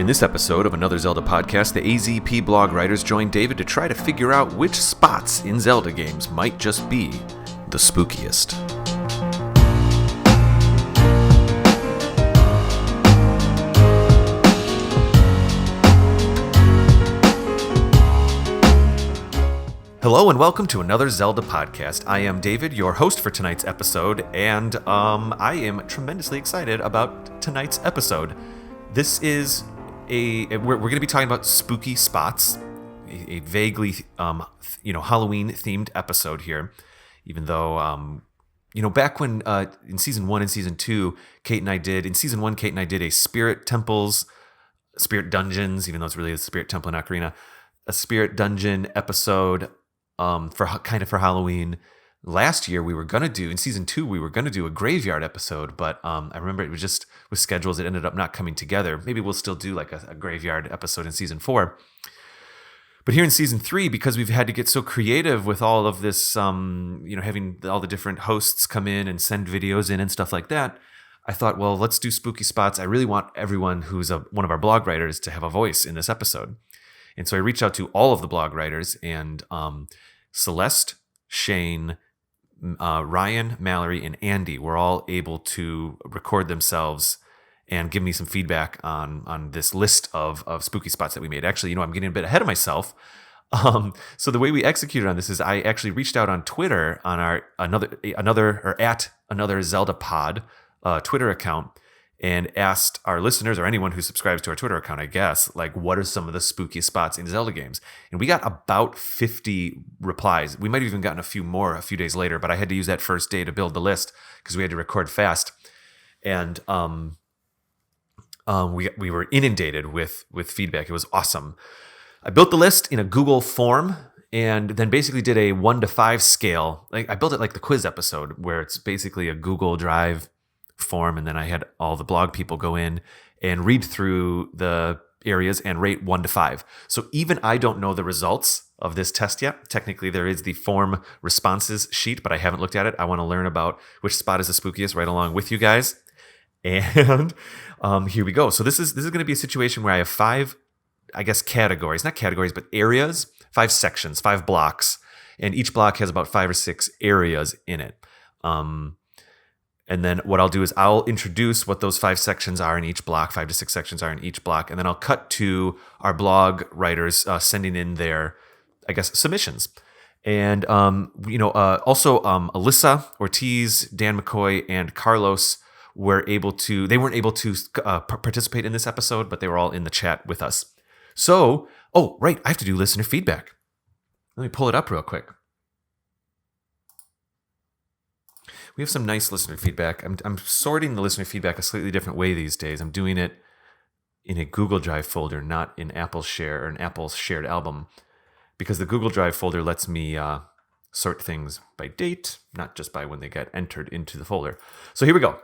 In this episode of Another Zelda Podcast, the AZP blog writers join David to try to figure out which spots in Zelda games might just be the spookiest. Hello and welcome to Another Zelda Podcast. I am David, your host for tonight's episode, and I am tremendously excited about tonight's episode. This is we're going to be talking about spooky spots, a vaguely Halloween themed episode here. Even though back when in season 1 and season 2, Kate and I did a spirit temples, spirit dungeons, even though it's really a spirit temple in Ocarina, a spirit dungeon episode for Halloween. Last year in season 2 we were gonna do a graveyard episode, but I remember it was just with schedules it ended up not coming together. Maybe we'll still do like a graveyard episode in season 4. But here in season 3, because we've had to get so creative with all of this, having all the different hosts come in and send videos in and stuff like that, I thought, well, let's do spooky spots. I really want everyone who's one of our blog writers to have a voice in this episode. And so I reached out to all of the blog writers, and Celeste, Shane, Ryan, Mallory, and Andy were all able to record themselves and give me some feedback on this list of spooky spots that we made. Actually, I'm getting a bit ahead of myself. So the way we executed on this is I actually reached out on Twitter on our at Another Zelda Pod Twitter account, and asked our listeners, or anyone who subscribes to our Twitter account, I guess, like, what are some of the spookiest spots in Zelda games? And we got about 50 replies. We might have even gotten a few more a few days later, but I had to use that first day to build the list because we had to record fast. And we were inundated with feedback. It was awesome. I built the list in a Google form and then basically did a 1 to 5 scale. Like, I built it like the quiz episode, where it's basically a Google Drive form, and then I had all the blog people go in and read through the areas and rate 1 to 5. So even I don't know the results of this test yet. Technically, there is the form responses sheet, but I haven't looked at it. I want to learn about which spot is the spookiest right along with you guys. And here we go. So this is going to be a situation where I have 5, I guess, categories, not categories, but areas, 5 sections, 5 blocks, and each block has about 5 or 6 areas in it. And then what I'll do is I'll introduce what those 5 sections are in each block, 5 to 6 sections are in each block, and then I'll cut to our blog writers sending in their, I guess, submissions. And also Alyssa Ortiz, Dan McCoy, and Carlos weren't able to participate in this episode, but they were all in the chat with us. So, I have to do listener feedback. Let me pull it up real quick. We have some nice listener feedback. I'm sorting the listener feedback a slightly different way these days. I'm doing it in a Google Drive folder, not in Apple Share or an Apple shared album, because the Google Drive folder lets me sort things by date, not just by when they get entered into the folder. So here we go.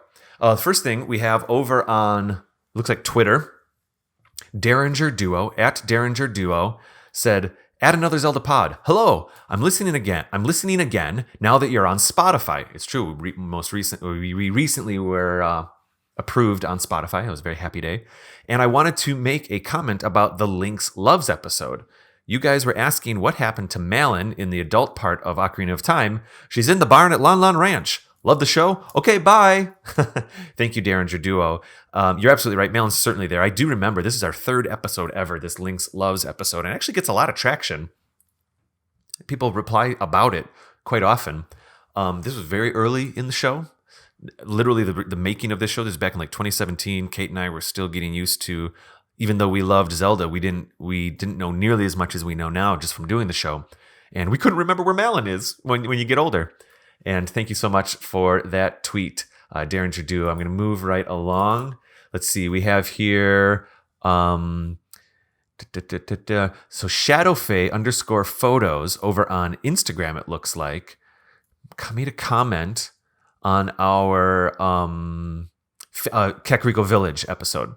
First thing we have over on, looks like Twitter, Derringer Duo, at Derringer Duo, said, "At Another Zelda Pod. Hello, I'm listening again now that you're on Spotify." It's true. We recently were approved on Spotify. It was a very happy day. And I wanted to make a comment about the Link's Loves episode. You guys were asking what happened to Malin in the adult part of Ocarina of Time. She's in the barn at Lon Ranch. Love the show? Okay, bye. Thank you, Derringer Duo. You're absolutely right. Malin's certainly there. I do remember this is our 3rd episode ever, this Link's Loves episode, and it actually gets a lot of traction. People reply about it quite often. This was very early in the show. Literally, the making of this show, this is back in like 2017. Kate and I were still getting used to, even though we loved Zelda, we didn't know nearly as much as we know now just from doing the show. And we couldn't remember where Malin is when you get older. And thank you so much for that tweet, Derringer Duo. I'm going to move right along. Let's see. We have here, so Shadowfae_photos over on Instagram, it looks like, made a comment on our Kakariko Village episode.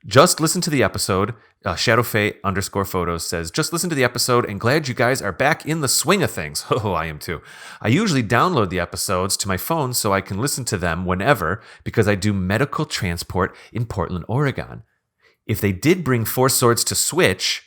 Just listen to the episode. Shadowfae_photos says, "Just listen to the episode and glad you guys are back in the swing of things." Oh, I am too. I usually download the episodes to my phone so I can listen to them whenever, because I do medical transport in Portland, Oregon. If they did bring Four Swords to Switch,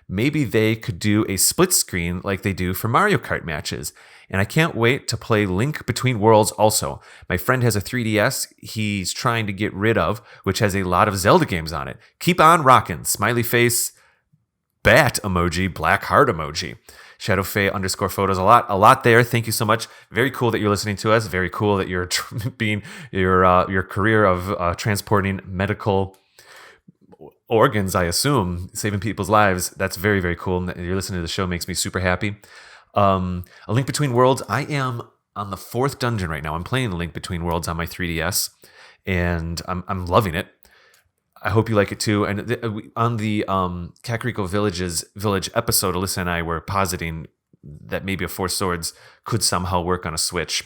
maybe they could do a split screen like they do for Mario Kart matches. And I can't wait to play Link Between Worlds also. My friend has a 3DS he's trying to get rid of, which has a lot of Zelda games on it. Keep on rockin'. Smiley face, bat emoji, black heart emoji. Shadowfae _ photos. A lot there. Thank you so much. Very cool that you're listening to us. Very cool that you're being your career of transporting medical organs, I assume, saving people's lives. That's very, very cool. And you're listening to the show makes me super happy. A Link Between Worlds. I am on the 4th dungeon right now. I'm playing A Link Between Worlds on my 3DS, and I'm loving it. I hope you like it too. And on the Kakariko Village episode, Alyssa and I were positing that maybe a Four Swords could somehow work on a Switch.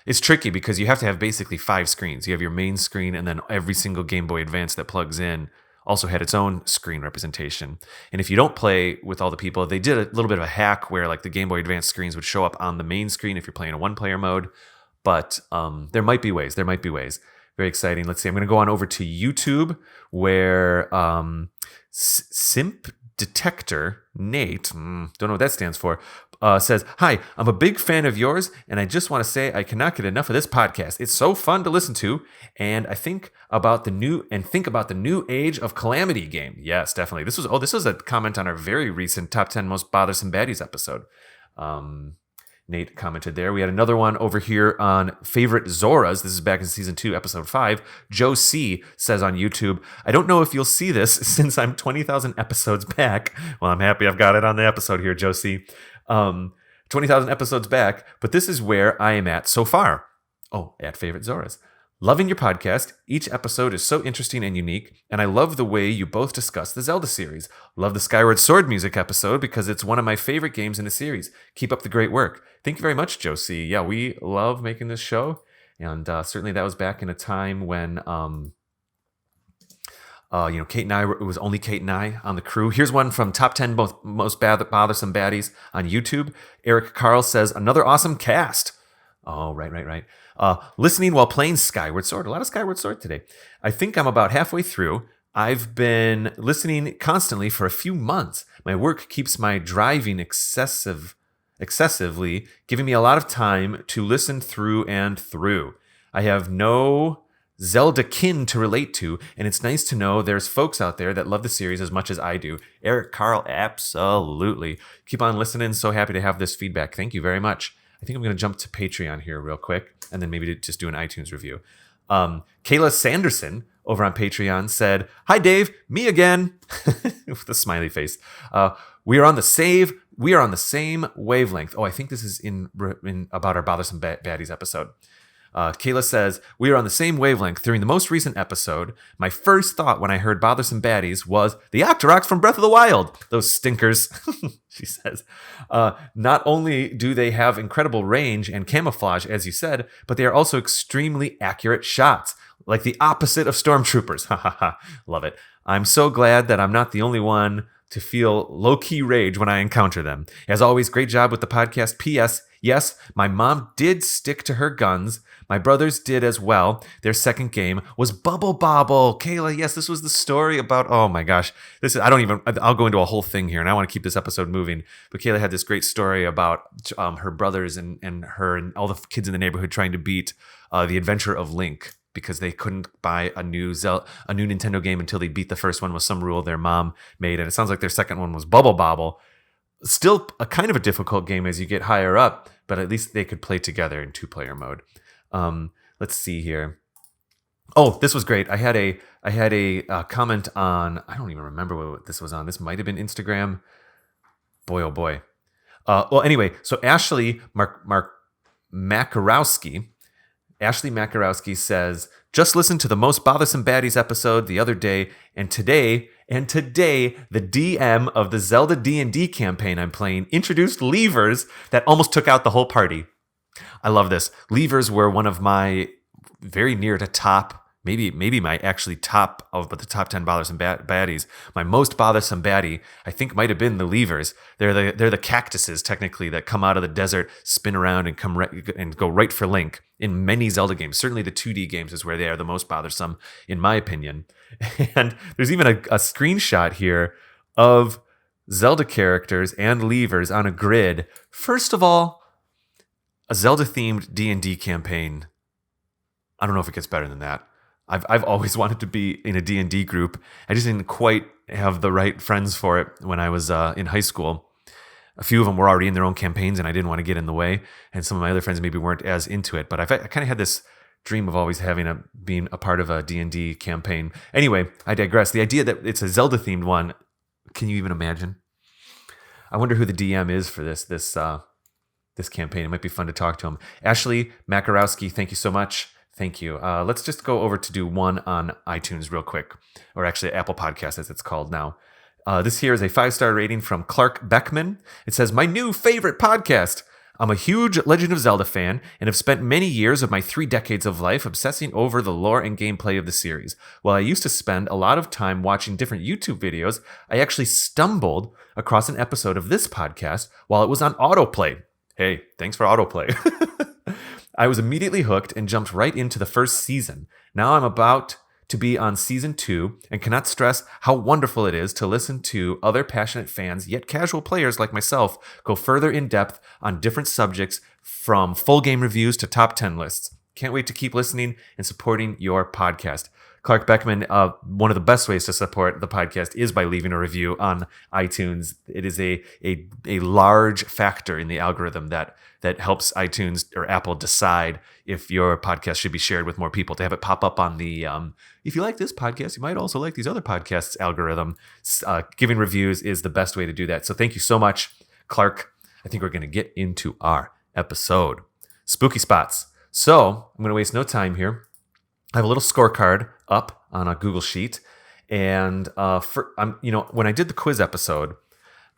It's tricky because you have to have basically 5 screens. You have your main screen, and then every single Game Boy Advance that plugs in also had its own screen representation. And if you don't play with all the people, they did a little bit of a hack where like the Game Boy Advance screens would show up on the main screen if you're playing a 1-player mode. But there might be ways. Very exciting. Let's see. I'm going to go on over to YouTube where Simp Detector Nate, don't know what that stands for, says, "Hi, I'm a big fan of yours, and I just want to say I cannot get enough of this podcast. It's so fun to listen to, and I think about the new Age of Calamity game." Yes, definitely. This was a comment on our very recent Top 10 Most Bothersome Baddies episode. Nate commented there. We had another one over here on favorite Zoras. This is back in season 2, episode 5. Joe C says on YouTube, "I don't know if you'll see this since I'm 20,000 episodes back." Well, I'm happy I've got it on the episode here, Joe C. 20,000 episodes back, but this is where I am at so far. Oh, at favorite Zoras. "Loving your podcast. Each episode is so interesting and unique, and I love the way you both discuss the Zelda series. Love the Skyward Sword music episode because it's one of my favorite games in the series. Keep up the great work." Thank you very much, Josie. Yeah, we love making this show, and certainly that was back in a time when, Kate and I, it was only Kate and I on the crew. Here's one from Top 10 Most Bothersome Baddies on YouTube. Eric Carl says, "Another awesome cast." Oh, right. Listening while playing Skyward Sword. A lot of Skyward Sword today. I think I'm about halfway through. I've been listening constantly for a few months. My work keeps my driving excessively, giving me a lot of time to listen through and through. I have no Zelda kin to relate to, and it's nice to know there's folks out there that love the series as much as I do. Eric Carl, absolutely. Keep on listening. So happy to have this feedback. Thank you very much. I think I'm going to jump to Patreon here real quick, and then maybe just do an iTunes review. Kayla Sanderson over on Patreon said, "Hi, Dave, me again," with a smiley face. We are on the same wavelength. Oh, I think this is in about our Bothersome Baddies episode. Kayla says, "We are on the same wavelength. During the most recent episode, my first thought when I heard Bothersome Baddies was the Octoroks from Breath of the Wild. Those stinkers," she says. "Not only do they have incredible range and camouflage, as you said, but they are also extremely accurate shots, like the opposite of stormtroopers." Ha ha ha. Love it. "I'm so glad that I'm not the only one to feel low-key rage when I encounter them. As always, great job with the podcast. P.S. Yes, my mom did stick to her guns. My brothers did as well. Their second game was Bubble Bobble." Kayla, yes, this was the story about, oh my gosh. I'll go into a whole thing here, and I want to keep this episode moving. But Kayla had this great story about her brothers and her and all the kids in the neighborhood trying to beat The Adventure of Link, because they couldn't buy a new Nintendo game until they beat the first one with some rule their mom made. And it sounds like their second one was Bubble Bobble. Still a kind of a difficult game as you get higher up, but at least they could play together in 2-player mode. Let's see here. Oh, this was great. I had a comment on, I don't even remember what this was on. This might have been Instagram. Boy, oh boy. Well, anyway, so Ashley Makarowski says, "Just listened to the Most Bothersome Baddies episode the other day, and today, the DM of the Zelda D&D campaign I'm playing introduced levers that almost took out the whole party." I love this. Levers were one of my very near to top, maybe my actually top of the top 10 bothersome baddies. My most bothersome baddie, I think, might have been the Leavers. They're the cactuses technically that come out of the desert, spin around, and and go right for Link in many Zelda games. Certainly the 2D games is where they are the most bothersome, in my opinion. And there's even a screenshot here of Zelda characters and Leavers on a grid. First of all, a Zelda-themed D&D campaign. I don't know if it gets better than that. I've always wanted to be in a D&D group. I just didn't quite have the right friends for it when I was in high school. A few of them were already in their own campaigns, and I didn't want to get in the way. And some of my other friends maybe weren't as into it. But I kind of had this dream of always being a part of a D&D campaign. Anyway, I digress. The idea that it's a Zelda-themed one, can you even imagine? I wonder who the DM is for this campaign. It might be fun to talk to him. Ashley Makarowski, thank you so much. Thank you. Let's just go over to do one on iTunes real quick, or actually Apple Podcast as it's called now. This here is a 5-star rating from Clark Beckman. It says, my new favorite podcast. I'm a huge Legend of Zelda fan and have spent many years of my 3 decades of life obsessing over the lore and gameplay of the series. While I used to spend a lot of time watching different YouTube videos, I actually stumbled across an episode of this podcast while it was on autoplay. Hey, thanks for autoplay. I was immediately hooked and jumped right into the first season. Now I'm about to be on season 2 and cannot stress how wonderful it is to listen to other passionate fans, yet casual players like myself, go further in depth on different subjects from full game reviews to top 10 lists. Can't wait to keep listening and supporting your podcast. Clark Beckman, one of the best ways to support the podcast is by leaving a review on iTunes. It is a large factor in the algorithm that helps iTunes or Apple decide if your podcast should be shared with more people. To have it pop up on the, if you like this podcast, you might also like these other podcasts algorithm. Giving reviews is the best way to do that. So thank you so much, Clark. I think we're going to get into our episode. Spooky spots. So I'm going to waste no time here. I have a little scorecard up on a Google Sheet, and when I did the quiz episode,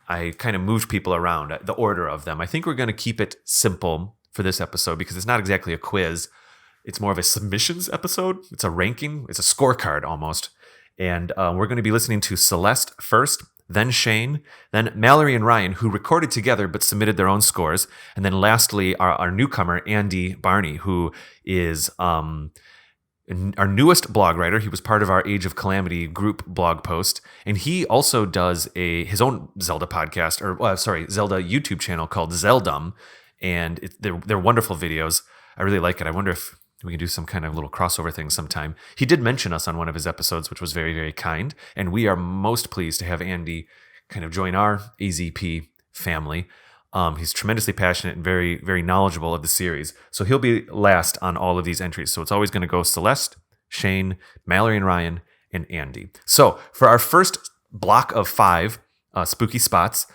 I kind of moved people around the order of them. I think we're going to keep it simple for this episode because it's not exactly a quiz. It's more of a submissions episode. It's a ranking. It's a scorecard almost. And we're going to be listening to Celeste first, then Shane, then Mallory and Ryan, who recorded together but submitted their own scores. And then lastly, our newcomer, Andy Barney, who is our newest blog writer. He was part of our Age of Calamity group blog post, and he also does his own Zelda podcast, Zelda YouTube channel called Zeldum, and they're wonderful videos. I really like it. I wonder if we can do some kind of little crossover thing sometime. He did mention us on one of his episodes, which was very, very kind, and we are most pleased to have Andy kind of join our AZP family. He's tremendously passionate and very, very knowledgeable of the series. So he'll be last on all of these entries. So it's always going to go Celeste, Shane, Mallory and Ryan, and Andy. So for our first block of 5 spooky spots,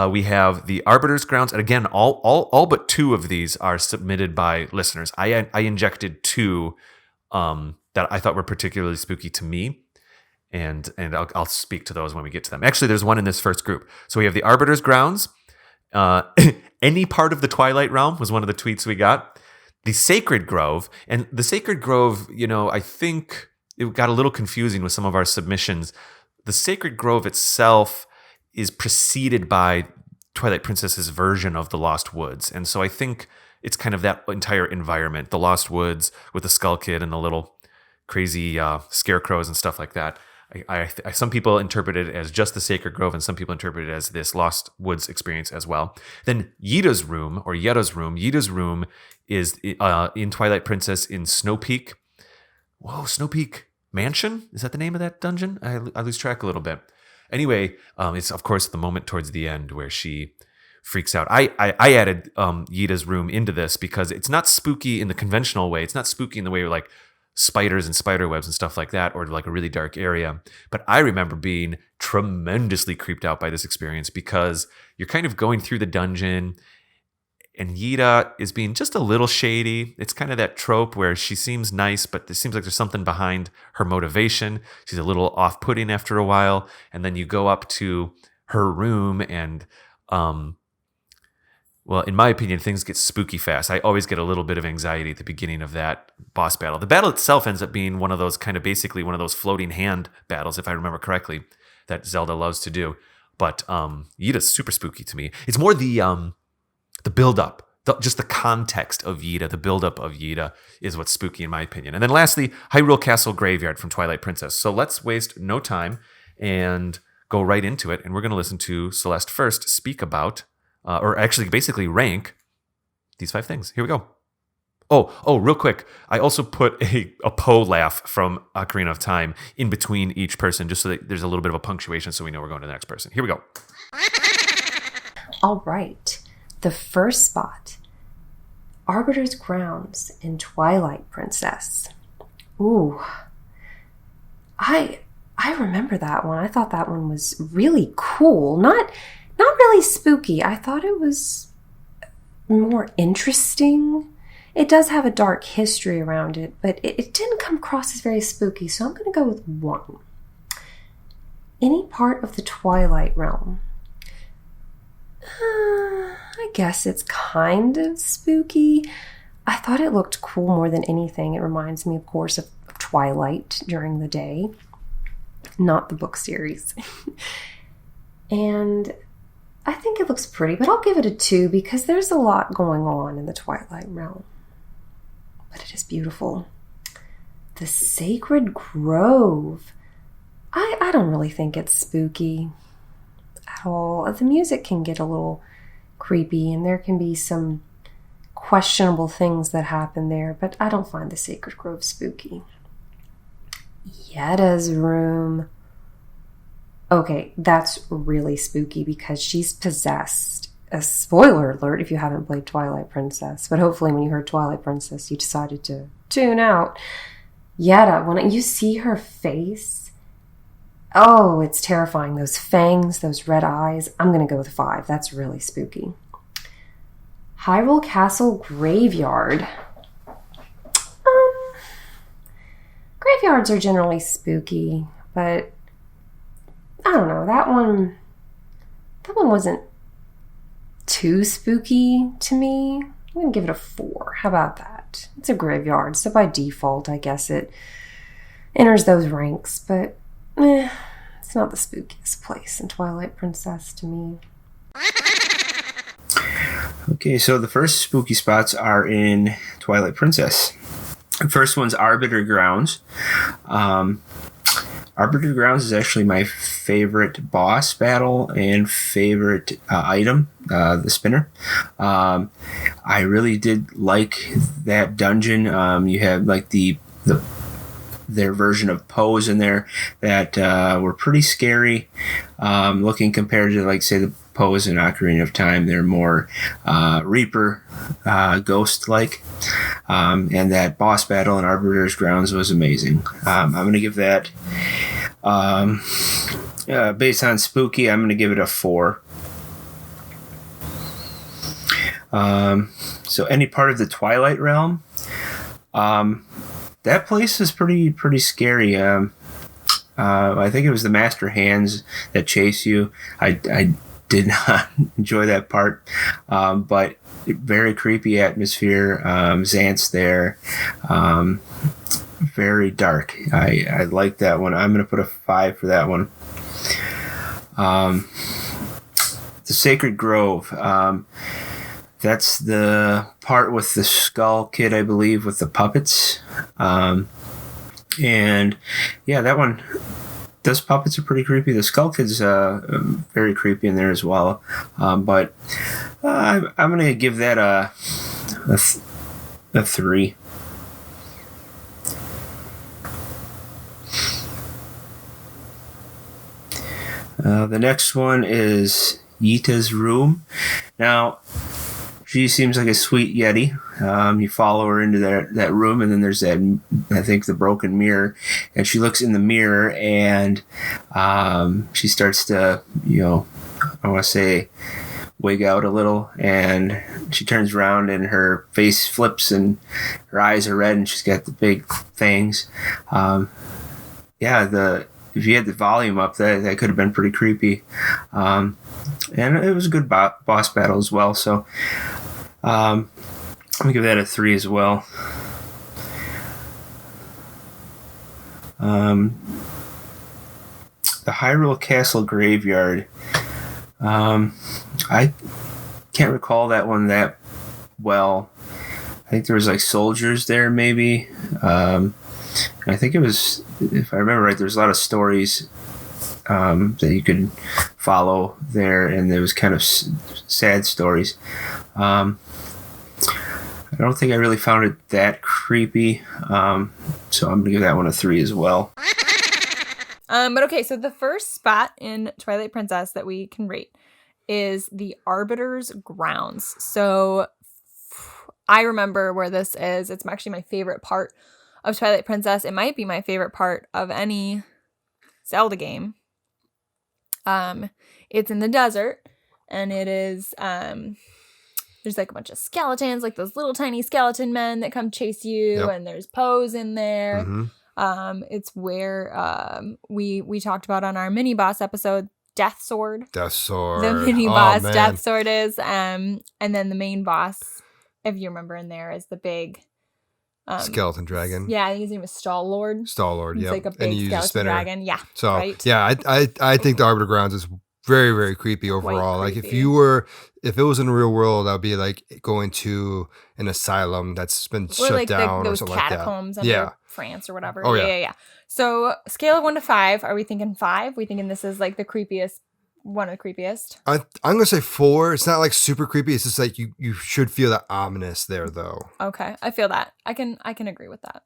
we have the Arbiter's Grounds. And again, all but 2 of these are submitted by listeners. I injected 2 that I thought were particularly spooky to me. And I'll speak to those when we get to them. Actually, there's one in this first group. So we have the Arbiter's Grounds. Any part of the Twilight Realm was one of the tweets we got. The Sacred Grove, and the Sacred Grove, I think it got a little confusing with some of our submissions. The Sacred Grove itself is preceded by Twilight Princess's version of the Lost Woods, and so I think it's kind of that entire environment, the Lost Woods with the Skull Kid and the little crazy scarecrows and stuff like that. Some people interpret it as just the Sacred Grove, and some people interpret it as this Lost Woods experience as well. Then Yida's room, or Yetta's room. Yida's room is in Twilight Princess in Snow Peak. Whoa, Snow Peak Mansion? Is that the name of that dungeon? I lose track a little bit. Anyway, it's, of course, the moment towards the end where she freaks out. I added Yida's room into this because it's not spooky in the conventional way. It's not spooky in the way you're like spiders and spider webs and stuff like that, or like a really dark area. But I remember being tremendously creeped out by this experience because you're kind of going through the dungeon and Yida is being just a little shady. It's kind of that trope where she seems nice, but it seems like there's something behind her motivation. She's a little off-putting after a while. And then you go up to her room and Well, in my opinion, things get spooky fast. I always get a little bit of anxiety at the beginning of that boss battle. The battle itself ends up being one of those basically one of those floating hand battles, if I remember correctly, that Zelda loves to do. But Yida's super spooky to me. It's more the build-up, just the context of Yiga, the build-up of Yiga is what's spooky in my opinion. And then lastly, Hyrule Castle Graveyard from Twilight Princess. So let's waste no time and go right into it. And we're going to listen to Celeste first speak about, or actually basically rank these 5 things. Here we go. Oh, real quick. I also put a Poe laugh from Ocarina of Time in between each person, just so that there's a little bit of a punctuation so we know we're going to the next person. Here we go. All right. The first spot, Arbiter's Grounds in Twilight Princess. Ooh. I remember that one. I thought that one was really cool. Not really spooky. I thought it was more interesting. It does have a dark history around it, but it didn't come across as very spooky, so I'm going to go with 1. Any part of the Twilight Realm. I guess it's kind of spooky. I thought it looked cool more than anything. It reminds me, of course, of Twilight during the day, not the book series. And I think it looks pretty, but I'll give it a 2 because there's a lot going on in the Twilight Realm. But it is beautiful. The Sacred Grove. I don't really think it's spooky at all. The music can get a little creepy and there can be some questionable things that happen there, but I don't find the Sacred Grove spooky. Yetta's room. Okay, that's really spooky because she's possessed. A spoiler alert if you haven't played Twilight Princess, but hopefully when you heard Twilight Princess, you decided to tune out. Yetta, when you see her face, oh, it's terrifying. Those fangs, those red eyes. I'm going to go with 5. That's really spooky. Hyrule Castle Graveyard. Graveyards are generally spooky, but I don't know. That one wasn't too spooky to me. I'm going to give it a 4. How about that? It's a graveyard, so by default, I guess it enters those ranks, but it's not the spookiest place in Twilight Princess to me. Okay, so the first spooky spots are in Twilight Princess. The first one's Arbiter Grounds. Arbiter Grounds is actually my favorite boss battle and favorite item, the spinner. I really did like that dungeon. You have like their version of Poes in there that were pretty scary looking compared to, like, say, the Poes in Ocarina of Time. They're more Reaper ghost-like. And that boss battle in Arbiter's Grounds was amazing. I'm going to give that, based on spooky, I'm going to give it a 4. So any part of the Twilight Realm, that place is pretty scary. I think it was the Master Hands that chase you. I did not enjoy that part, but very creepy atmosphere. Xant's there. Very dark. I like that one. I'm going to put a 5 for that one. The Sacred Grove. That's the part with the Skull Kid, I believe, with the puppets. And yeah, that one, those puppets are pretty creepy. The Skull Kid's very creepy in there as well. But I'm going to give that a 3. The next one is Yita's room. Now, she seems like a sweet Yeti. You follow her into that room, and then there's that, I think, the broken mirror. And she looks in the mirror, and she starts to, I want to say, wig out a little. And she turns around, and her face flips, and her eyes are red, and she's got the big fangs. If you had the volume up, that could have been pretty creepy. and it was a good boss battle as well. So I'm gonna give that a 3 as well. The Hyrule Castle Graveyard. I can't recall that one that well. I think there was like soldiers there, maybe. I think it was, if I remember right, there's a lot of stories that you could follow there, and there was kind of sad stories. I don't think I really found it that creepy, so I'm gonna give that one a 3 as well. But okay, so the first spot in Twilight Princess that we can rate is the Arbiter's Grounds. So I remember where this is. It's actually my favorite part of Twilight Princess. It might be my favorite part of any Zelda game. It's in the desert, and it is there's like a bunch of skeletons, like those little tiny skeleton men that come chase you, and there's Poes in there. Mm-hmm. It's where we talked about on our mini boss episode, Death Sword. The mini boss Death Sword is, and then the main boss, if you remember in there, is the big skeleton dragon. Yeah, I think his name is Stalllord. Yeah, like a big skeleton dragon. Yeah. So right? yeah, I think the Arbiter Grounds is very, very creepy overall. Like if it was in the real world, I'd be like going to an asylum that's been shut like down those or something like that. Catacombs under France or whatever. Oh yeah. So scale of 1 to 5, are we thinking 5? We thinking this is like the creepiest, one of the creepiest? I'm gonna say 4. It's not like super creepy. It's just like you should feel that ominous there though. Okay, I feel that. I can agree with that.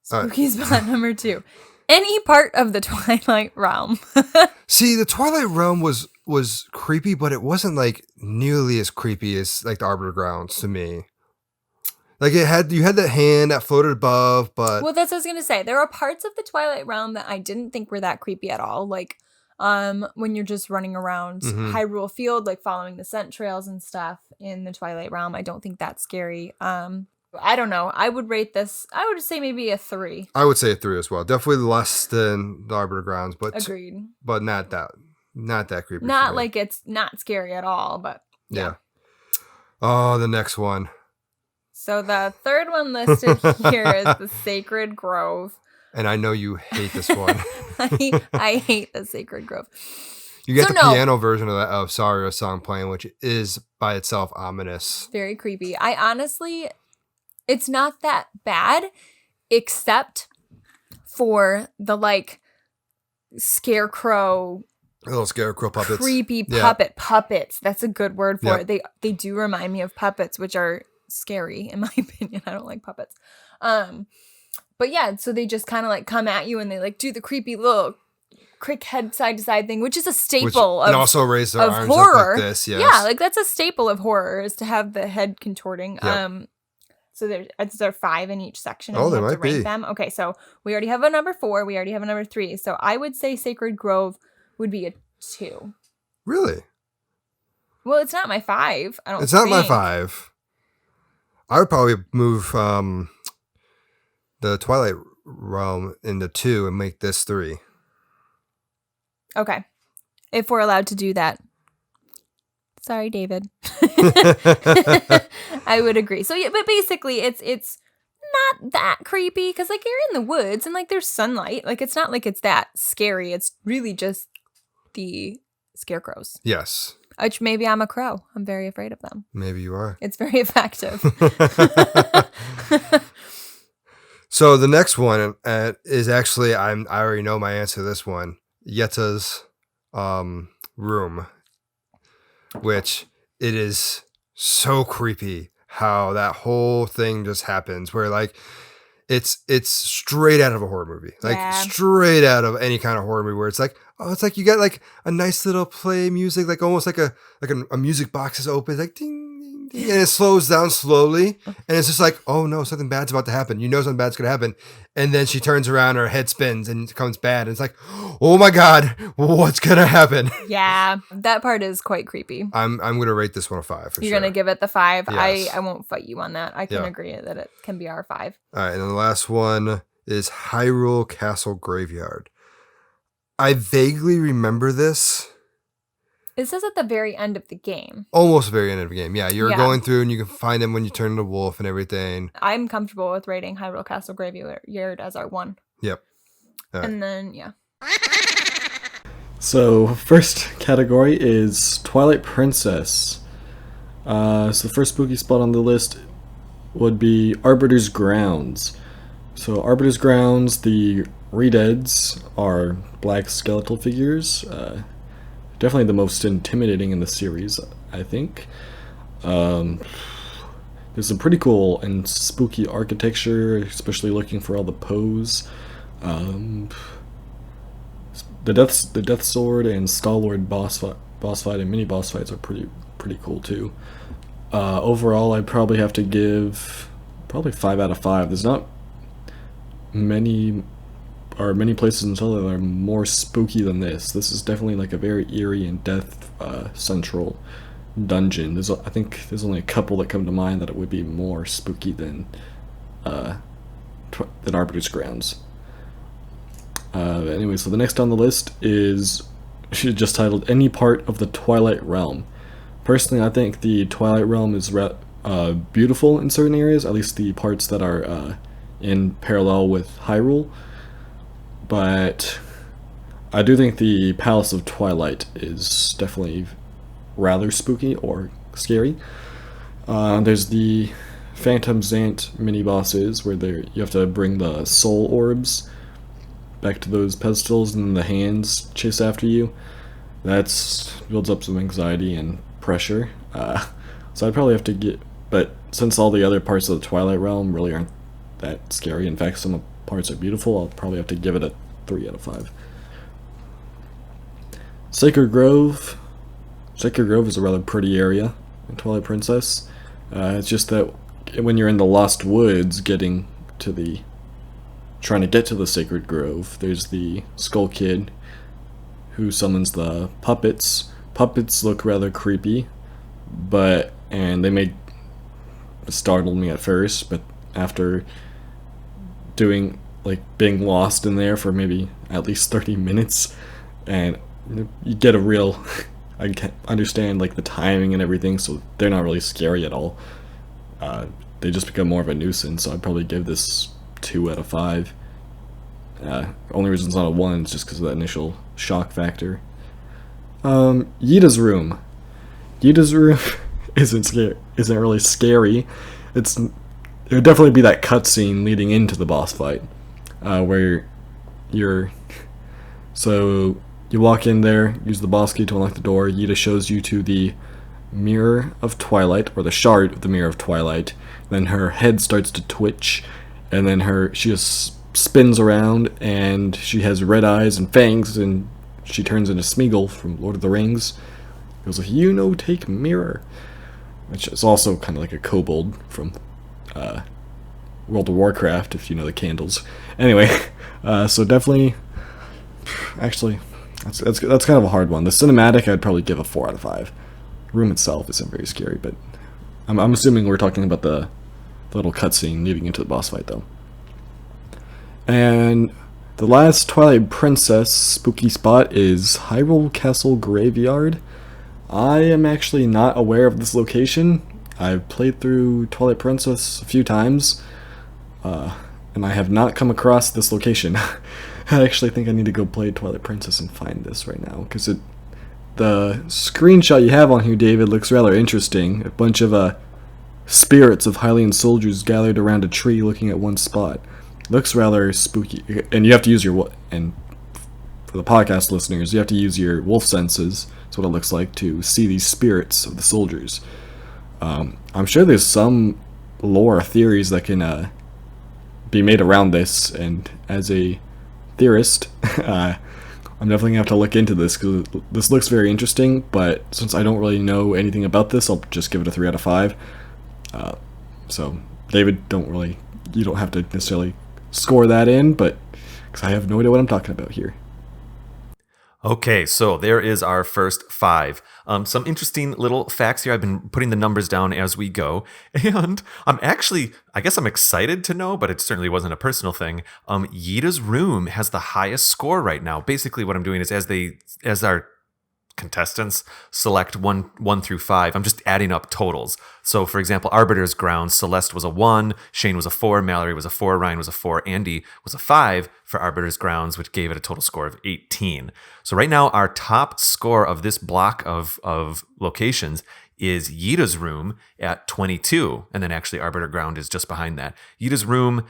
Spooky spot number 2. Any part of the Twilight Realm. See, the Twilight Realm was creepy, but it wasn't like nearly as creepy as like the Arbiter Grounds to me. Like you had that hand that floated above, but well, that's what I was gonna say. There are parts of the Twilight Realm that I didn't think were that creepy at all. Like when you're just running around Hyrule Field, like following the scent trails and stuff in the Twilight Realm. I don't think that's scary. I don't know. I would rate this, I would say maybe a 3. I would say a 3 as well. Definitely less than the Arbiter Grounds, but agreed. But not that creepy. Not like it's not scary at all, but yeah. Oh, the next one. So the third one listed here is the Sacred Grove. And I know you hate this one. I hate the Sacred Grove. You get piano version of that of Sario's song playing, which is by itself ominous. Very creepy. I honestly, it's not that bad, except for the like scarecrow. Little scarecrow puppets. Creepy puppets. That's a good word for it. They do remind me of puppets, which are scary in my opinion. I don't like puppets. But yeah, so they just kind of like come at you and they like do the creepy little crick head side to side thing, which is a staple and also raise their arms horror. Up like this. Yes. Yeah, like that's a staple of horror is to have the head contorting. Yep. So there 5 in each section. Oh, there might be. Them. Okay, so we already have a number 4. We already have a number 3. So I would say Sacred Grove would be a 2. Really? Well, it's not my 5. I don't. It's not my 5. I would probably move the Twilight Realm into 2 and make this 3. Okay, if we're allowed to do that. Sorry, David. I would agree. So yeah, but basically it's not that creepy because like you're in the woods and like there's sunlight. Like it's not like it's that scary. It's really just the scarecrows. Yes. Which maybe I'm a crow. I'm very afraid of them. Maybe you are. It's very effective. So the next one is actually I already know my answer to this one. Yetta's room, which it is so creepy how that whole thing just happens where like it's straight out of a horror movie, like straight out of any kind of horror movie where it's like, oh, it's like you got like a nice little play music, like almost like a music box is open, like ding, ding, ding, and it slows down slowly, and it's just like, oh no, something bad's about to happen. You know something bad's gonna happen, and then she turns around, her head spins, and it becomes bad. And it's like, oh my god, what's gonna happen? Yeah, that part is quite creepy. I'm gonna rate this one a 5 for You're sure. gonna give it the 5. Yes. I won't fight you on that. I can agree that it can be our 5. All right, and then the last one is Hyrule Castle Graveyard. I vaguely remember this. It says at the very end of the game. Almost the very end of the game. Yeah, you're Yeah. going through and you can find them when you turn into wolf and everything. I'm comfortable with rating Hyrule Castle Graveyard as our 1. Yep. All right. And then, yeah. So, first category is Twilight Princess. So the first spooky spot on the list would be Arbiter's Grounds. So Arbiter's Grounds, the Redeads are black skeletal figures. Definitely the most intimidating in the series, I think. There's some pretty cool and spooky architecture, especially looking for all the pose. The Death Sword and Stalwart boss fight and mini boss fights are pretty cool too. Overall, I'd probably have to give 5 out of 5. There's not many places in Zelda that are more spooky than this. This is definitely like a very eerie and death central dungeon. I think there's only a couple that come to mind that it would be more spooky than Arbiter's Grounds. Anyway, so the next on the list is just titled Any Part of the Twilight Realm. Personally, I think the Twilight Realm is beautiful in certain areas, at least the parts that are in parallel with Hyrule. But I do think the Palace of Twilight is definitely rather spooky or scary. There's the Phantom Zant mini-bosses where you have to bring the soul orbs back to those pedestals and then the hands chase after you. That builds up some anxiety and pressure. So I'd probably have to but since all the other parts of the Twilight Realm really aren't that scary, in fact some parts are beautiful, I'll probably have to give it a 3 out of 5. Sacred Grove. Sacred Grove is a rather pretty area in Twilight Princess. It's just that when you're in the Lost Woods trying to get to the Sacred Grove, there's the Skull Kid who summons the puppets. Puppets look rather creepy, and they may startle me at first, but after being lost in there for maybe at least 30 minutes, and you get a real, I can understand the timing and everything, so they're not really scary at all. They just become more of a nuisance, so I'd probably give this 2 out of 5. Only reason it's not a 1 is just because of that initial shock factor. Yida's room. Yida's room isn't really scary. It would definitely be that cutscene leading into the boss fight, where you walk in there, use the boss key to unlock the door. Yida shows you to the Mirror of Twilight, or the shard of the Mirror of Twilight. Then her head starts to twitch, and then she just spins around, and she has red eyes and fangs, and she turns into Smeagol from Lord of the Rings. It goes like, take mirror. Which is also kind of like a kobold from World of Warcraft, if you know the candles. Anyway, so definitely, actually, that's kind of a hard one. The cinematic, I'd probably give a 4 out of 5. The room itself isn't very scary, but I'm assuming we're talking about the little cutscene leading into the boss fight, though. And the last Twilight Princess spooky spot is Hyrule Castle Graveyard. I am actually not aware of this location. I've played through Twilight Princess a few times, and I have not come across this location. I actually think I need to go play Twilight Princess and find this right now, because the screenshot you have on here, David, looks rather interesting. A bunch of spirits of Hylian soldiers gathered around a tree looking at one spot. Looks rather spooky, and you have to use and for the podcast listeners, you have to use your wolf senses. That's what it looks like to see these spirits of the soldiers. I'm sure there's some lore theories that can be made around this, and as a theorist, I'm definitely gonna have to look into this because this looks very interesting. But since I don't really know anything about this, I'll just give it a 3 out of 5. So David, you don't have to necessarily score that in, but because I have no idea what I'm talking about here. Okay, so there is our first 5. Some interesting little facts here. I've been putting the numbers down as we go. And I guess I'm excited to know, but it certainly wasn't a personal thing. Yida's room has the highest score right now. Basically what I'm doing is as our contestants select 1 through 5, I'm just adding up totals. So for example, Arbiter's Grounds, Celeste was a 1, Shane was a 4, Mallory was a 4, Ryan was a 4, Andy was a 5 for Arbiter's Grounds, which gave it a total score of 18. So right now our top score of this block of locations is Yida's room at 22, and then actually Arbiter Ground is just behind that. Yida's room,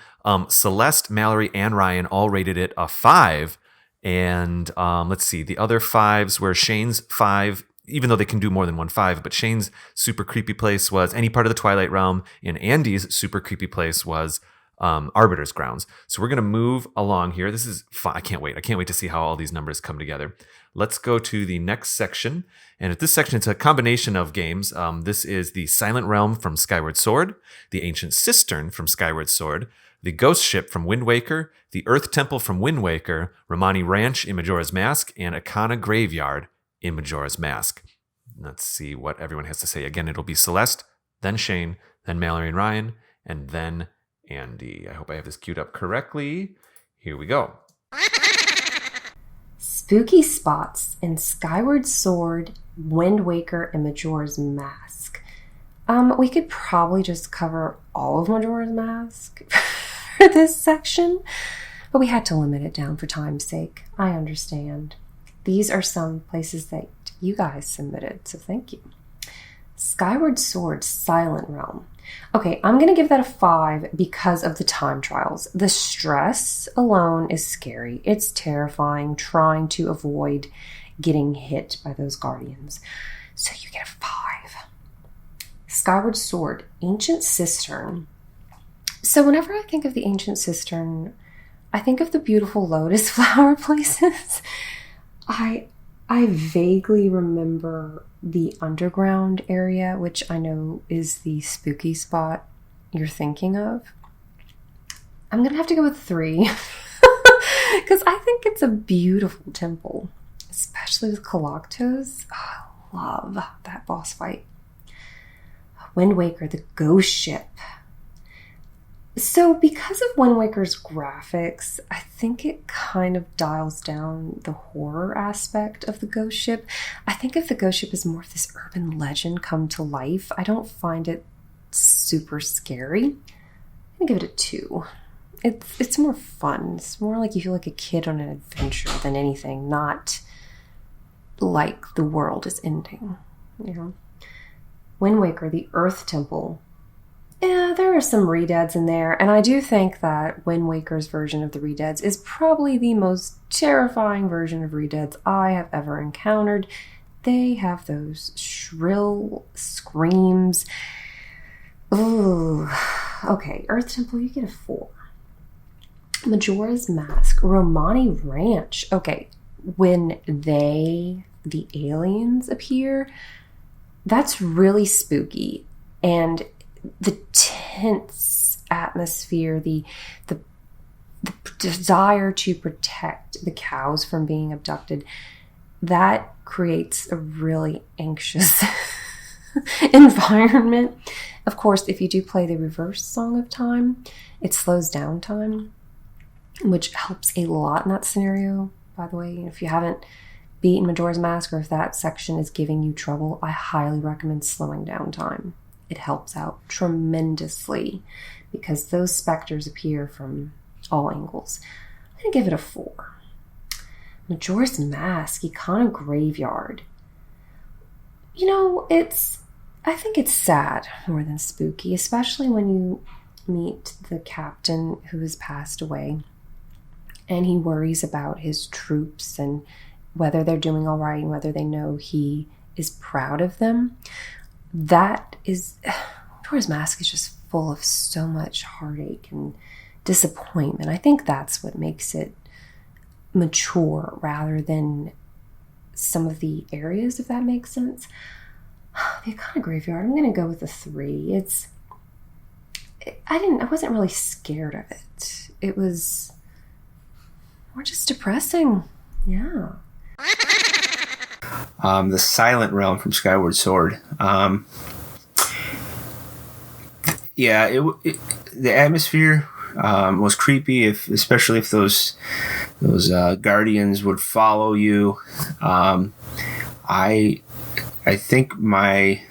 Celeste, Mallory, and Ryan all rated it a 5. And let's see, the other 5s were Shane's 5, even though they can do more than 1 5, but Shane's super creepy place was any part of the Twilight Realm, and Andy's super creepy place was Arbiter's Grounds. So we're going to move along here. This is fun. I can't wait to see how all these numbers come together. Let's go to the next section. And at this section, it's a combination of games. This is the Silent Realm from Skyward Sword, the Ancient Cistern from Skyward Sword, the Ghost Ship from Wind Waker, the Earth Temple from Wind Waker, Romani Ranch in Majora's Mask, and Akana Graveyard in Majora's Mask. Let's see what everyone has to say. Again, it'll be Celeste, then Shane, then Mallory and Ryan, and then Andy. I hope I have this queued up correctly. Here we go. Spooky spots in Skyward Sword, Wind Waker, and Majora's Mask. We could probably just cover all of Majora's Mask for this section, but we had to limit it down for time's sake. I understand. These are some places that you guys submitted, so thank you. Skyward Sword, Silent Realm. Okay, I'm going to give that a 5 because of the time trials. The stress alone is scary. It's terrifying trying to avoid getting hit by those guardians. So you get a 5. Skyward Sword, Ancient Cistern. So whenever I think of the Ancient Cistern, I think of the beautiful lotus flower places. I vaguely remember the underground area, which I know is the spooky spot you're thinking of. I'm going to have to go with 3 because I think it's a beautiful temple, especially with Kalactos. Oh, I love that boss fight. Wind Waker, the Ghost Ship. So because of Wind Waker's graphics, I think it kind of dials down the horror aspect of the Ghost Ship. I think if the Ghost Ship is more of this urban legend come to life, I don't find it super scary. I'm going to give it a 2. It's more fun. It's more like you feel like a kid on an adventure than anything, not like the world is ending, you know? Wind Waker, the Earth Temple. Yeah, there are some redeads in there, and I do think that Wind Waker's version of the redeads is probably the most terrifying version of redeads I have ever encountered. They have those shrill screams. Ooh. Okay, Earth Temple, you get a 4. Majora's Mask, Romani Ranch. Okay, when the aliens appear, that's really spooky, and the tense atmosphere, the desire to protect the cows from being abducted, that creates a really anxious environment. Of course, if you do play the reverse Song of Time, it slows down time, which helps a lot in that scenario, by the way. If you haven't beaten Majora's Mask, or if that section is giving you trouble, I highly recommend slowing down time. It helps out tremendously because those specters appear from all angles. I'm going to give it a 4. Majora's Mask, Akana Graveyard. You know, I think it's sad more than spooky, especially when you meet the captain who has passed away and he worries about his troops and whether they're doing all right and whether they know he is proud of them. That is, Majora's Mask is just full of so much heartache and disappointment. I think that's what makes it mature rather than some of the areas, if that makes sense. The Akana Graveyard, I'm going to go with a 3. I wasn't really scared of it. It was more just depressing. Yeah. the Silent Realm from Skyward Sword. The atmosphere was creepy, especially if those guardians would follow you. I think my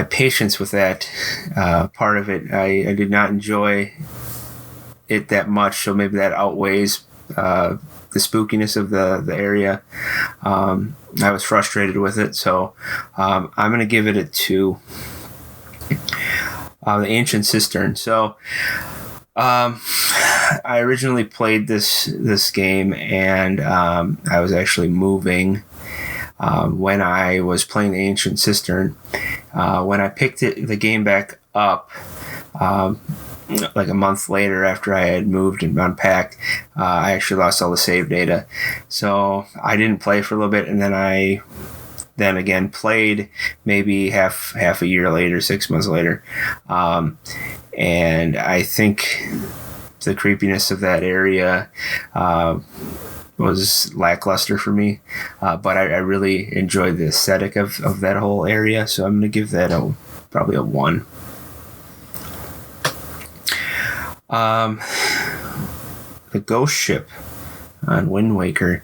patience with that part of it, I did not enjoy it that much, so maybe that outweighs the spookiness of the area. I was frustrated with it, so I'm going to give it a 2. The Ancient Cistern. So I originally played this game, and I was actually moving when I was playing the Ancient Cistern. When I picked the game back up, like a month later after I had moved and unpacked, I actually lost all the save data. So I didn't play for a little bit, and then I again played maybe half a year later, 6 months later. And I think the creepiness of that area was lackluster for me. But I really enjoyed the aesthetic of that whole area, so I'm going to give that probably a 1. The Ghost Ship on Wind Waker.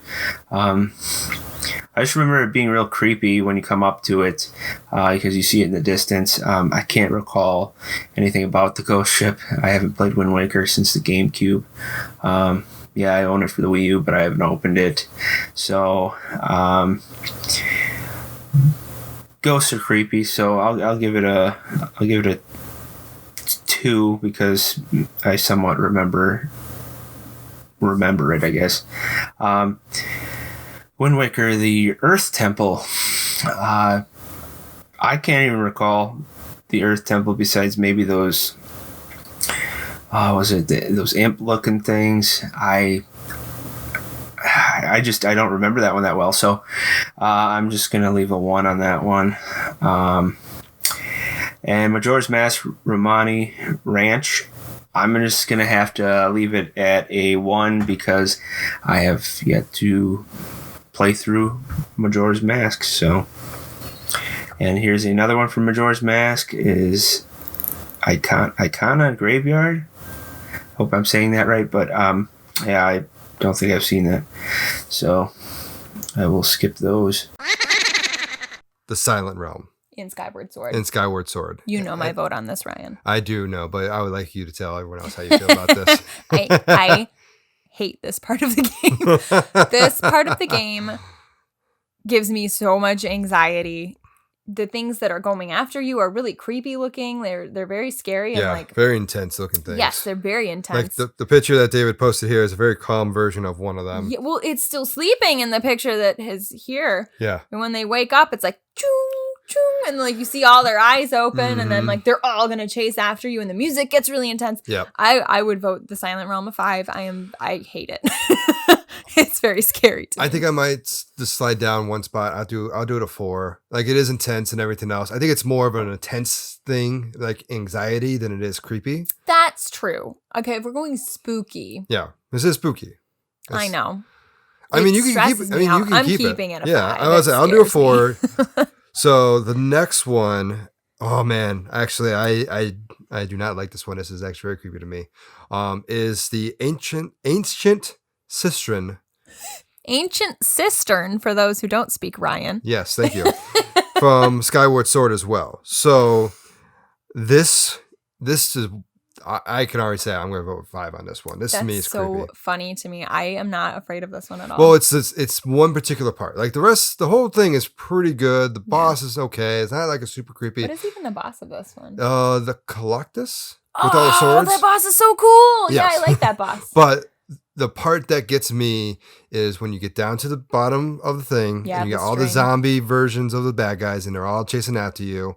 I just remember it being real creepy when you come up to it, because you see it in the distance. I can't recall anything about the Ghost Ship. I haven't played Wind Waker since the GameCube. I own it for the Wii U, but I haven't opened it. So, ghosts are creepy. So I'll give it a 2 because I somewhat remember it, I guess. Wind Waker, the Earth Temple. I can't even recall the Earth Temple besides maybe those. Those imp-looking things? I don't remember that one that well. So I'm just gonna leave a 1 on that one. And Majora's Mask Romani Ranch, I'm just gonna have to leave it at a 1 because I have yet to play through Majora's Mask. So, and here's another one from Majora's Mask is Akana Graveyard. Hope I'm saying that right, but I don't think I've seen that, so I will skip those. The Silent Realm In Skyward Sword. You know my vote on this, Ryan. I do know, but I would like you to tell everyone else how you feel about this. I hate this part of the game. This part of the game gives me so much anxiety. The things that are going after you are really creepy looking. They're very scary. Yeah, and very intense looking things. Yes, they're very intense. Like the picture that David posted here is a very calm version of one of them. Yeah, well, it's still sleeping in the picture that is here. Yeah. And when they wake up, it's like, chung, chung, and like you see all their eyes open, and then like they're all gonna chase after you, and the music gets really intense. Yeah. I would vote the Silent Realm a 5. I hate it. It's very scary to me. I think I might just slide down one spot. I'll do it a 4. Like, it is intense and everything else. I think it's more of an intense thing, like anxiety, than it is creepy. That's true. Okay, if we're going spooky. Yeah, this is spooky. I know. I mean, you can keep it. I mean, you can I'm keep keeping it a 5. Yeah, I was like, I'll do a 4. So the next one, oh man, actually, I do not like this one. This is actually very creepy to me. Is the Ancient Cistern. Ancient Cistern, for those who don't speak Ryan. Yes, thank you. From Skyward Sword as well. So this is, I can already say I'm going to vote 5 on this one. This to me is so creepy. Funny to me. I am not afraid of this one at all. Well, it's one particular part. Like the whole thing is pretty good. The boss is okay. It's not like a super creepy. What is even the boss of this one? The Collectus with all the swords. That boss is so cool. Yes. Yeah, I like that boss. But the part that gets me is when you get down to the bottom of the thing, and you got all the zombie versions of the bad guys, and they're all chasing after you,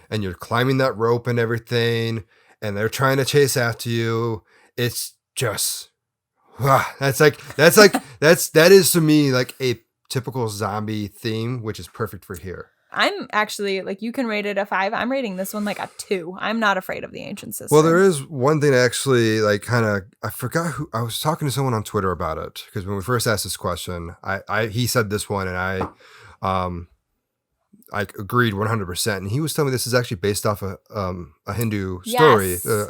and you're climbing that rope and everything, and they're trying to chase after you. It's just, that is to me like a typical zombie theme, which is perfect for here. I'm actually like, you can rate it a 5. I'm rating this one like a 2. I'm not afraid of the Ancient Cistern. Well, there is one thing actually, like, kind of, I forgot who, I was talking to someone on Twitter about it, because when we first asked this question, he said this one, and I agreed 100%. And he was telling me this is actually based off a Hindu story, Yes.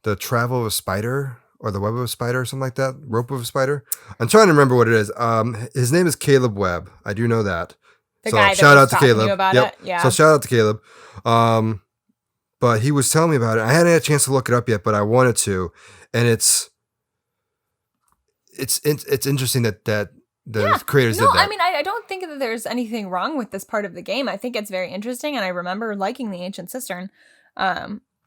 the travel of a spider, or the web of a spider, or something like that, rope of a spider. I'm trying to remember what it is. His name is Caleb Webb. I do know that. The So guy that shout was out to talking Caleb. to you about Yep. it. Yeah. So shout out to Caleb. But he was telling me about it. I hadn't had a chance to look it up yet, but I wanted to. And it's interesting that the creators did that. I mean, I don't think that there's anything wrong with this part of the game. I think it's very interesting, and I remember liking the Ancient Cistern.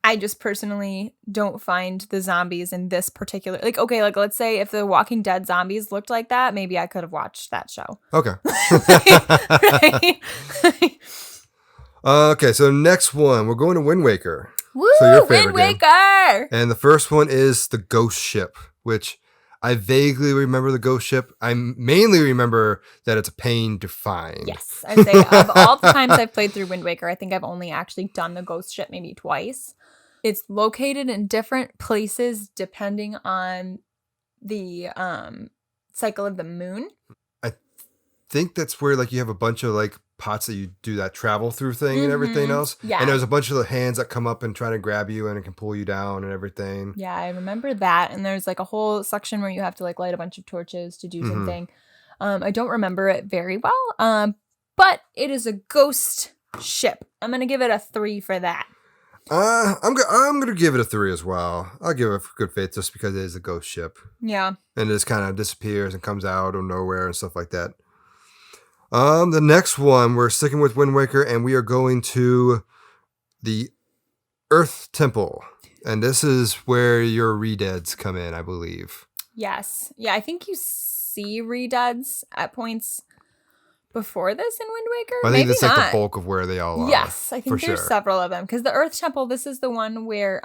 I just personally don't find the zombies in this particular, like, okay, like, let's say if the Walking Dead zombies looked like that, maybe I could have watched that show. Okay. Right? Okay, so next one, we're going to Wind Waker. Woo! So your favorite Wind game. Waker! And the first one is the Ghost Ship, which I vaguely remember the Ghost Ship. I mainly remember that it's a pain to find. Yes, I'd say of all the times I've played through Wind Waker, I think I've only actually done the Ghost Ship maybe twice. It's located in different places depending on the cycle of the moon. I think that's where, like, you have a bunch of, like, pots that you do that travel through thing and everything else. Yeah. And there's a bunch of the hands that come up and try to grab you and it can pull you down and everything. Yeah, I remember that. And there's like a whole section where you have to like light a bunch of torches to do something. I don't remember it very well. But it is a ghost ship. I'm gonna give it a 3 for that. I'm gonna give it a 3 as well. I'll give it good faith just because it is a ghost ship. Yeah. And it just kind of disappears and comes out of nowhere and stuff like that. The next one, we're sticking with Wind Waker, and we are going to the Earth Temple. And this is where your Redeads come in, I believe. Yes. Yeah, I think you see Redeads at points before this in Wind Waker. I think Maybe that's not. like the bulk of where they all are. Yes, I think for there's sure. several of them. Because the Earth Temple, this is the one where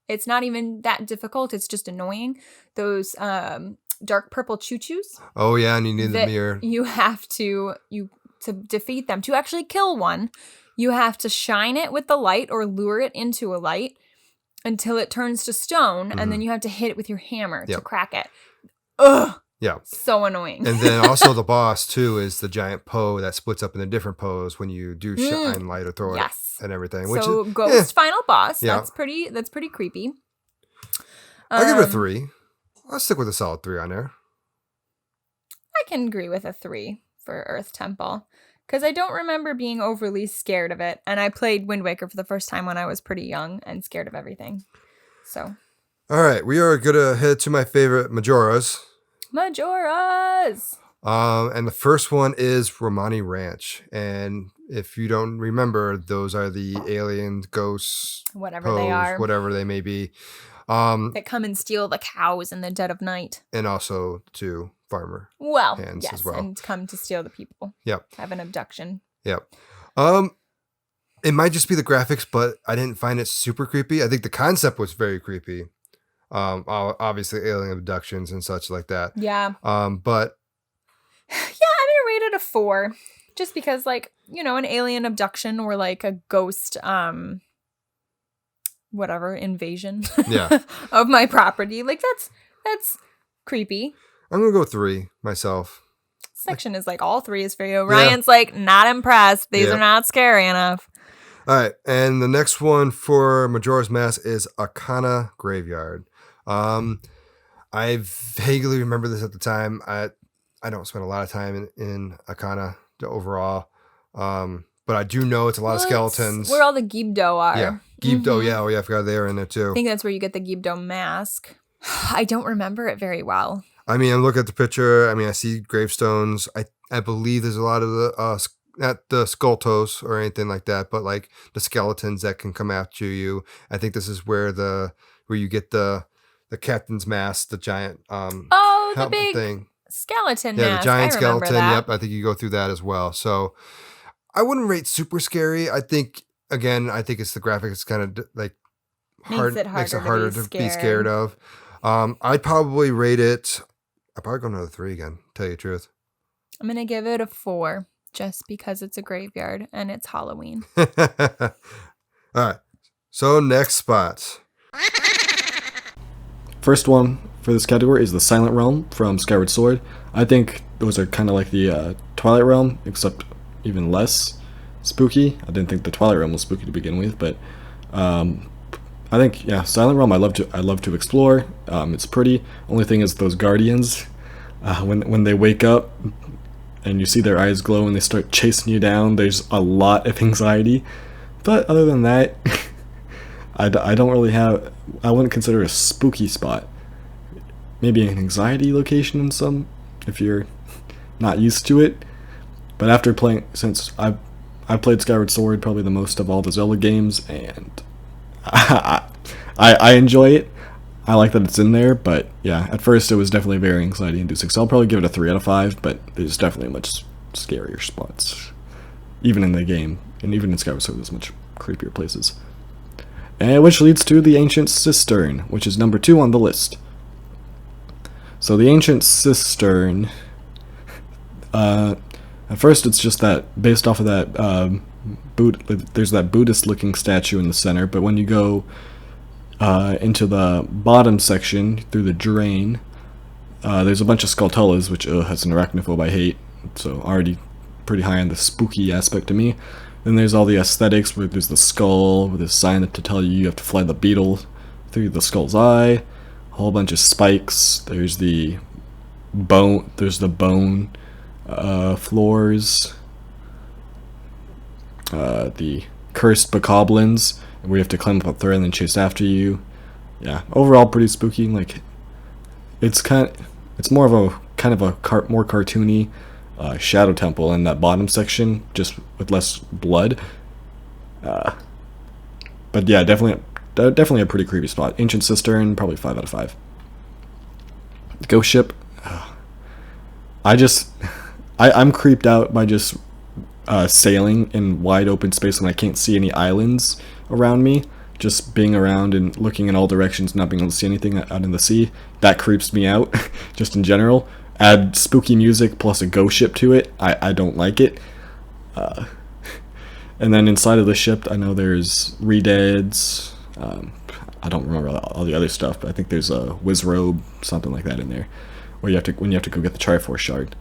it's not even that difficult. It's just annoying. Those dark purple choo-choos. Oh, yeah, and you need the mirror. You have to defeat them. To actually kill one, you have to shine it with the light or lure it into a light until it turns to stone, and then you have to hit it with your hammer to crack it. Ugh. Yeah. So annoying. And then also the boss, too, is the giant Poe that splits up into different Poes when you do shine light or throw it and everything. Which So is, Ghost final boss. Yeah. That's pretty creepy. I'll give it a 3. I'll stick with a solid 3 on there. I can agree with a 3 for Earth Temple. Because I don't remember being overly scared of it. And I played Wind Waker for the first time when I was pretty young and scared of everything. So. All right. We are going to head to my favorite Majoras. Majoras! And the first one is Romani Ranch. And if you don't remember, those are the alien ghosts. Whatever they are. Whatever they may be. That come and steal the cows in the dead of night. And also to farmer hands yes, as well. And come to steal the people. Yep. Have an abduction. Yep. It might just be the graphics, but I didn't find it super creepy. I think the concept was very creepy. Obviously alien abductions and such like that. Yeah. But yeah, I'm gonna rate it a 4. Just because, like, you know, an alien abduction or like a ghost invasion of my property. Like that's creepy. I'm gonna go 3 myself. Section is like all 3 is for you. Ryan's like not impressed. These are not scary enough. All right, and the next one for Majora's Mask is Akana Graveyard. I vaguely remember this at the time. I don't spend a lot of time in Akana overall, but I do know it's a lot of skeletons. Where all the Gibdo are. Yeah, Gibdo. Yeah, I forgot they were in there too. I think that's where you get the Gibdo mask. I don't remember it very well. I mean, I'm looking at the picture. I mean, I see gravestones. I believe there's a lot of the not the Skulltos or anything like that, but like the skeletons that can come after you. I think this is where you get the captain's mask, the giant the big thing. Skeleton Yeah, mask. the giant skeleton. That. Yep, I think you go through that as well. So I wouldn't rate super scary. I think it's the graphics kind of like makes it harder to be scared of. I'd probably rate it. I'd probably go another 3 again. Tell you the truth. I'm gonna give it a 4. just because it's a graveyard and it's Halloween. All right. So next spot. First one for this category is the Silent Realm from Skyward Sword. I think those are kind of like the Twilight Realm, except even less spooky. I didn't think the Twilight Realm was spooky to begin with, but I think, yeah, Silent Realm I love to explore. It's pretty. Only thing is those guardians, when they wake up and you see their eyes glow and they start chasing you down, there's a lot of anxiety. But other than that, I don't really have, I wouldn't consider a spooky spot. Maybe an anxiety location in some, if you're not used to it. But after playing, since I played Skyward Sword probably the most of all the Zelda games, and I enjoy it. I like that it's in there, but yeah, at first it was definitely very anxiety-inducing. So I'll probably give it a 3 out of 5, but there's definitely much scarier spots. Even in the game, and even in Skyward Sword, there's much creepier places. And which leads to the Ancient Cistern, which is number 2 on the list. So the Ancient Cistern, at first it's just that, based off of that, there's that Buddhist-looking statue in the center, but when you go into the bottom section, through the drain, there's a bunch of Skulltulas, which has an arachnophobe I hate, so already pretty high on the spooky aspect to me. Then there's all the aesthetics, where there's the skull, with a sign to tell you have to fly the beetle through the skull's eye, a whole bunch of spikes, there's the bone, floors, the cursed bokoblins, where you have to climb up a thread and then chase after you. Yeah, overall pretty spooky. Like, it's more of a more cartoony shadow temple in that bottom section, just with less blood. But yeah, definitely a pretty creepy spot. Ancient Cistern, probably 5 out of 5. Ghost ship. I'm creeped out by just sailing in wide open space when I can't see any islands around me. Just being around and looking in all directions, not being able to see anything out in the sea, that creeps me out, just in general. Add spooky music plus a ghost ship to it, I don't like it. And then inside of the ship, I know there's Redeads. I don't remember all the other stuff, but I think there's a Wizrobe, something like that in there, where when you have to go get the Triforce shard.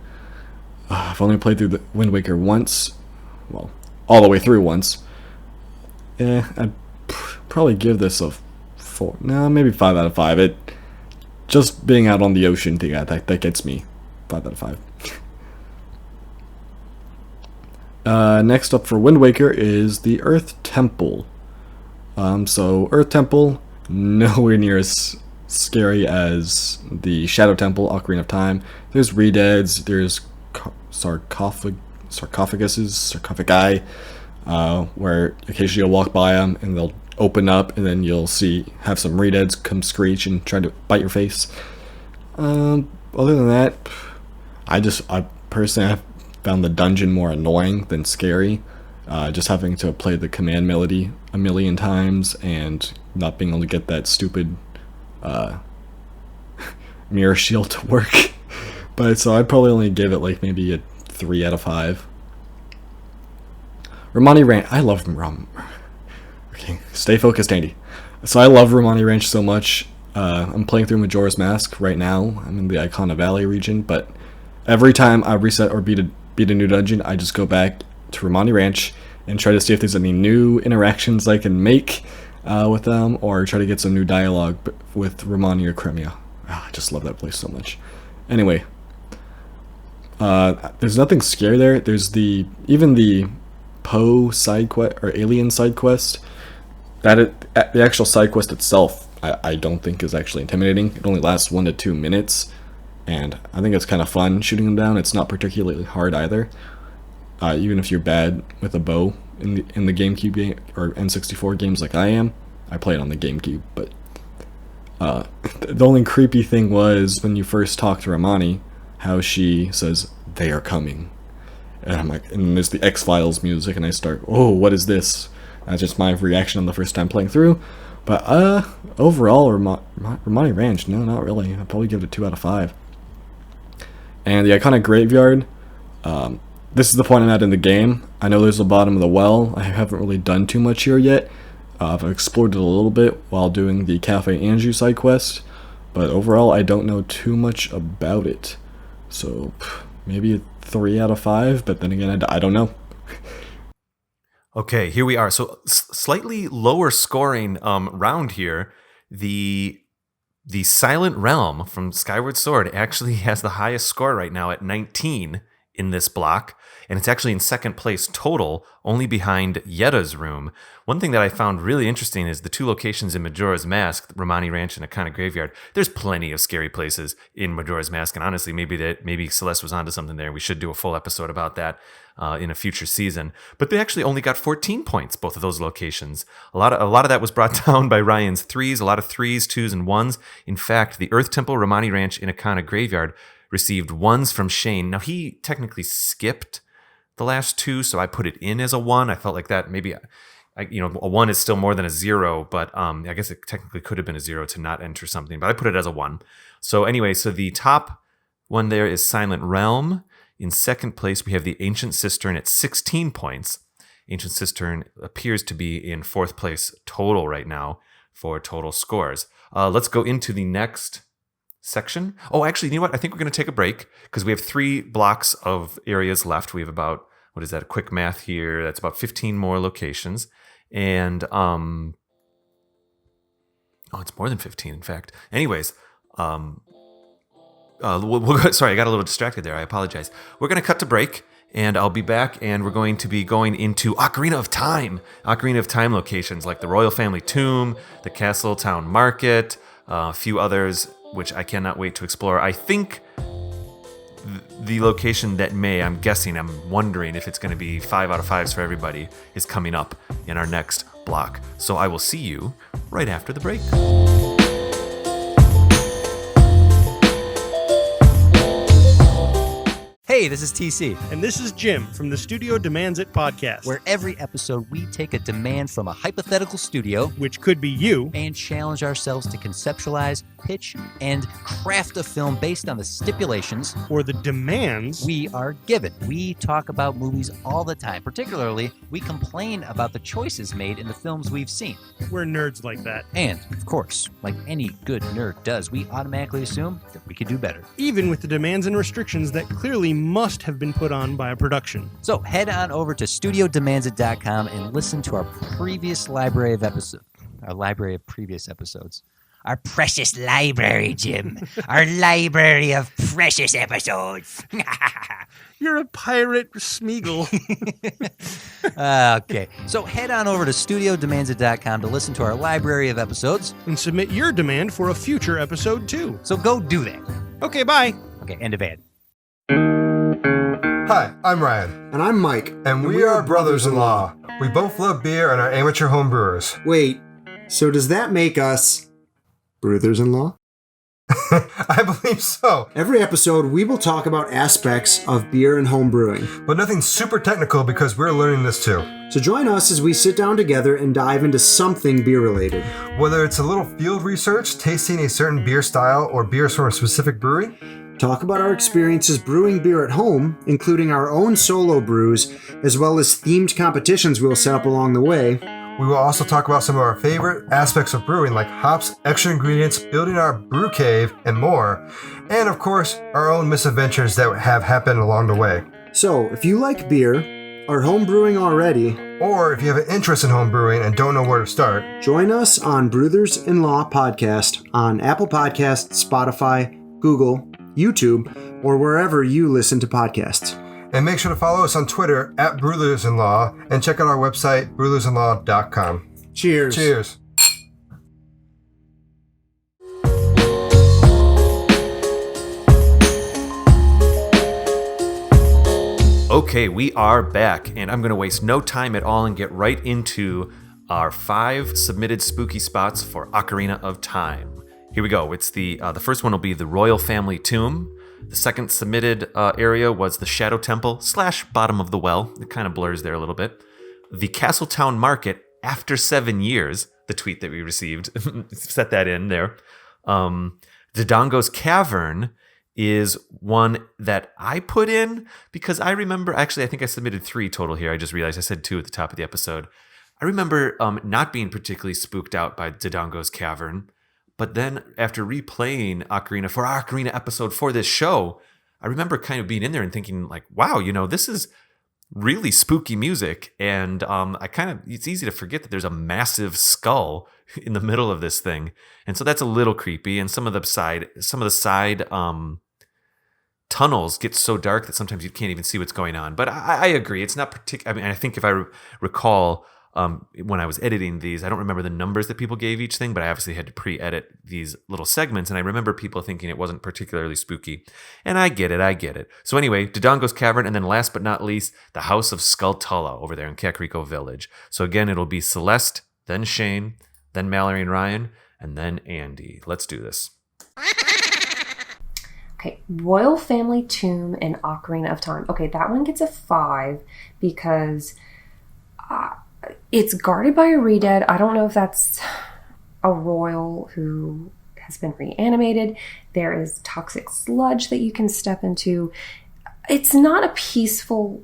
I've only played through the Wind Waker once, well, all the way through once. I'd probably give this a 4, no, maybe 5 out of 5. It just being out on the ocean thing, that gets me 5 out of 5. Next up for Wind Waker is the Earth Temple. So Earth Temple, nowhere near as scary as the Shadow Temple, Ocarina of Time. There's Redeads, there's sarcophagi, where occasionally you'll walk by them and they'll open up, and then you'll have some Redeads come screech and try to bite your face. Other than that, I personally have found the dungeon more annoying than scary. Just having to play the command melody a million times and not being able to get that stupid mirror shield to work. But so I'd probably only give it like maybe a 3 out of 5. Romani Ranch, I love okay, stay focused, Andy. So I love Romani Ranch so much. I'm playing through Majora's Mask right now. I'm in the Akana Valley region, but every time I reset or beat a new dungeon, I just go back to Romani Ranch and try to see if there's any new interactions I can make with them, or try to get some new dialogue with Romani or Cremia. I just love that place so much. Anyway, there's nothing scary there. There's even the Poe side quest or alien side quest. The actual side quest itself, I don't think is actually intimidating. It only lasts 1 to 2 minutes, and I think it's kind of fun shooting them down. It's not particularly hard either. Even if you're bad with a bow in the GameCube game or N64 games like I am. I play it on the GameCube, but the only creepy thing was when you first talk to Romani, how she says, "They are coming." And I'm like, and there's the X-Files music, and I start, oh, what is this? That's just my reaction on the first time playing through. But overall, Romani Ranch, no, not really. I'd probably give it a 2 out of 5. And the Akana Graveyard, this is the point I'm at in the game. I know there's the bottom of the well. I haven't really done too much here yet. I've explored it a little bit while doing the Cafe Anjou side quest, but overall I don't know too much about it. So maybe a 3 out of 5, but then again, I don't know. Okay, here we are. So slightly lower scoring round here. The Silent Realm from Skyward Sword actually has the highest score right now at 19 in this block, and it's actually in second place total, only behind Yetta's room. One thing that I found really interesting is the 2 locations in Majora's Mask, Romani Ranch and Akana Graveyard. There's plenty of scary places in Majora's Mask, and honestly, maybe Celeste was onto something there. We should do a full episode about that in a future season. But they actually only got 14 points, both of those locations. A lot of that was brought down by Ryan's 3s, a lot of 3s, 2s, and 1s. In fact, the Earth Temple, Romani Ranch, and Akana Graveyard received 1s from Shane. Now, he technically skipped the last 2, so I put it in as a 1. I felt like that maybe, a 1 is still more than a 0, but I guess it technically could have been a 0 to not enter something, but I put it as a 1. So anyway, so the top one there is Silent Realm. In second place, we have the Ancient Cistern at 16 points. Ancient Cistern appears to be in fourth place total right now for total scores. Let's go into the next section. Oh, actually, you know what? I think we're going to take a break because we have 3 blocks of areas left. We have about, what is that? A quick math here. That's about 15 more locations. And, it's more than 15, in fact. Anyways, sorry, I got a little distracted there. I apologize. We're going to cut to break, and I'll be back, and we're going to be going into Ocarina of Time locations like the Royal Family Tomb, the Castle Town Market, a few others, which I cannot wait to explore. I think the location that I'm wondering if it's going to be 5 out of 5s for everybody, is coming up in our next block. So I will see you right after the break. Hey, this is TC. And this is Jim from the Studio Demands It podcast, Where every episode we take a demand from a hypothetical studio, which could be you, and challenge ourselves to conceptualize, pitch, and craft a film based on the stipulations or the demands we are given. We talk about movies all the time. Particularly, we complain about the choices made in the films we've seen. We're nerds like that. And, of course, like any good nerd does, we automatically assume that we could do better. Even with the demands and restrictions that clearly must have been put on by a production. So head on over to studiodemandsit.com and listen to our previous library of episodes. Our library of previous episodes. Our precious library, Jim. Our library of precious episodes. You're a pirate, Smeagol. Okay, so head on over to studiodemandsit.com to listen to our library of episodes. And submit your demand for a future episode, too. So go do that. Okay, bye. Okay, end of ad. Hi, I'm Ryan. And I'm Mike. And we are brothers-in-law. We both love beer and are amateur home brewers. Wait, so does that make us brothers-in-law? I believe so. Every episode, we will talk about aspects of beer and home brewing. But nothing super technical because we're learning this too. So join us as we sit down together and dive into something beer-related. Whether it's a little field research, tasting a certain beer style, or beers from a specific brewery, talk about our experiences brewing beer at home, including our own solo brews, as well as themed competitions we'll set up along the way. we will also talk about some of our favorite aspects of brewing, like hops, extra ingredients, building our brew cave, and more. And of course, our own misadventures that have happened along the way. So, if you like beer, are home brewing already, or if you have an interest in home brewing and don't know where to start, join us on Brothers-in-Law Podcast on Apple Podcasts, Spotify, Google, YouTube, or wherever you listen to podcasts. And make sure to follow us on Twitter at Brothers-in-Law and check out our website, brothersinlaw.com. Cheers. Cheers. Okay, we are back, and I'm going to waste no time at all and get right into our 5 submitted spooky spots for Ocarina of Time. Here we go. It's the first one will be the Royal Family Tomb. The second submitted area was the Shadow Temple / Bottom of the Well. It kind of blurs there a little bit. The Castletown Market after 7 years, the tweet that we received, set that in there. Dodongo's Cavern is one that I put in because I remember, actually, I think I submitted 3 total here. I just realized I said 2 at the top of the episode. I remember not being particularly spooked out by Dodongo's Cavern, but then after replaying Ocarina for our Ocarina episode for this show, I remember kind of being in there and thinking like, wow, this is really spooky music. And it's easy to forget that there's a massive skull in the middle of this thing. And so that's a little creepy. And some of the side tunnels get so dark that sometimes you can't even see what's going on. But I agree. It's not particular. I mean, I think if I recall, when I was editing these, I don't remember the numbers that people gave each thing, but I obviously had to pre-edit these little segments, and I remember people thinking it wasn't particularly spooky. And I get it. So anyway, Dodongo's Cavern, and then last but not least, the House of Skulltula over there in Kakariko Village. So again, it'll be Celeste, then Shane, then Mallory and Ryan, and then Andy. Let's do this. Okay, Royal Family Tomb and Ocarina of Time. Okay, that one gets a 5 because it's guarded by a Redead. I don't know if that's a royal who has been reanimated. There is toxic sludge that you can step into. It's not a peaceful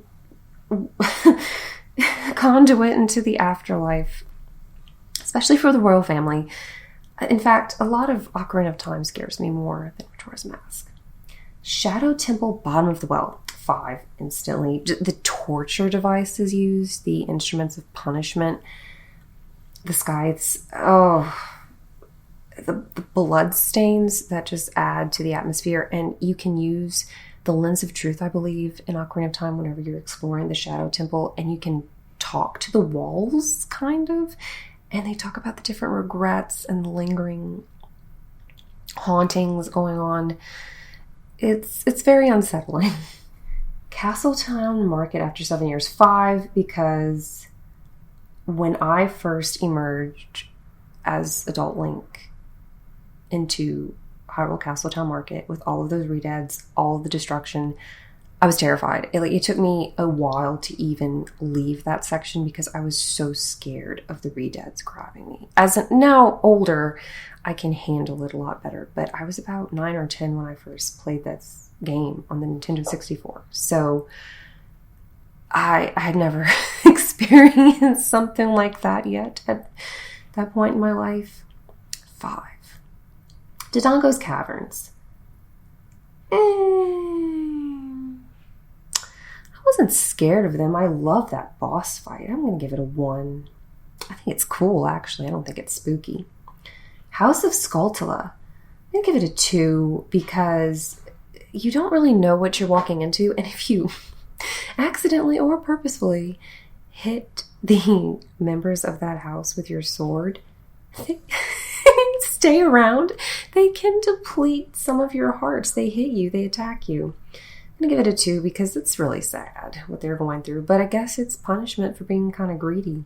conduit into the afterlife, especially for the royal family. In fact, a lot of Ocarina of Time scares me more than Majora's Mask. Shadow Temple, Bottom of the Well, 5 instantly. The torture devices used, the instruments of punishment, the scythes, the blood stains that just add to the atmosphere. And you can use the Lens of Truth, I believe, in Ocarina of Time whenever you're exploring the Shadow Temple, and you can talk to the walls, kind of, and they talk about the different regrets and lingering hauntings going on. It's very unsettling. Castletown Market after 7 years, 5, because when I first emerged as adult Link into Hyrule Castletown Market with all of those redeads, all of the destruction, I was terrified. It took me a while to even leave that section because I was so scared of the redeads grabbing me. As now older, I can handle it a lot better, but I was about 9 or 10 when I first played this game on the Nintendo 64. So I had never experienced something like that yet at that point in my life. 5. Dodongo's Caverns. I wasn't scared of them. I love that boss fight. I'm going to give it a 1. I think it's cool, actually. I don't think it's spooky. House of Skulltula. I'm going to give it a 2 because you don't really know what you're walking into. And if you accidentally or purposefully hit the members of that house with your sword, stay around. They can deplete some of your hearts. They hit you. They attack you. I'm going to give it a 2 because it's really sad what they're going through. But I guess it's punishment for being kind of greedy.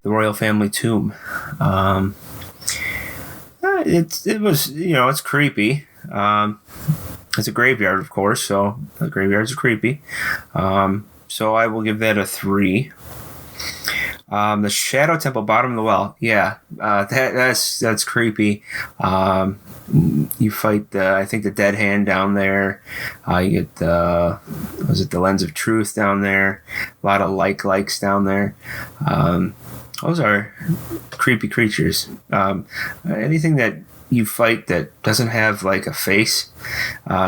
The Royal Family Tomb. It was, it's creepy. It's a graveyard, of course, so the graveyards are creepy. So I will give that a 3. The Shadow Temple, Bottom of the Well. Yeah, that's creepy. You fight I think the Dead Hand down there. You get the Lens of Truth down there. A lot of likes down there. Those are creepy creatures. Anything that you fight that doesn't have like a face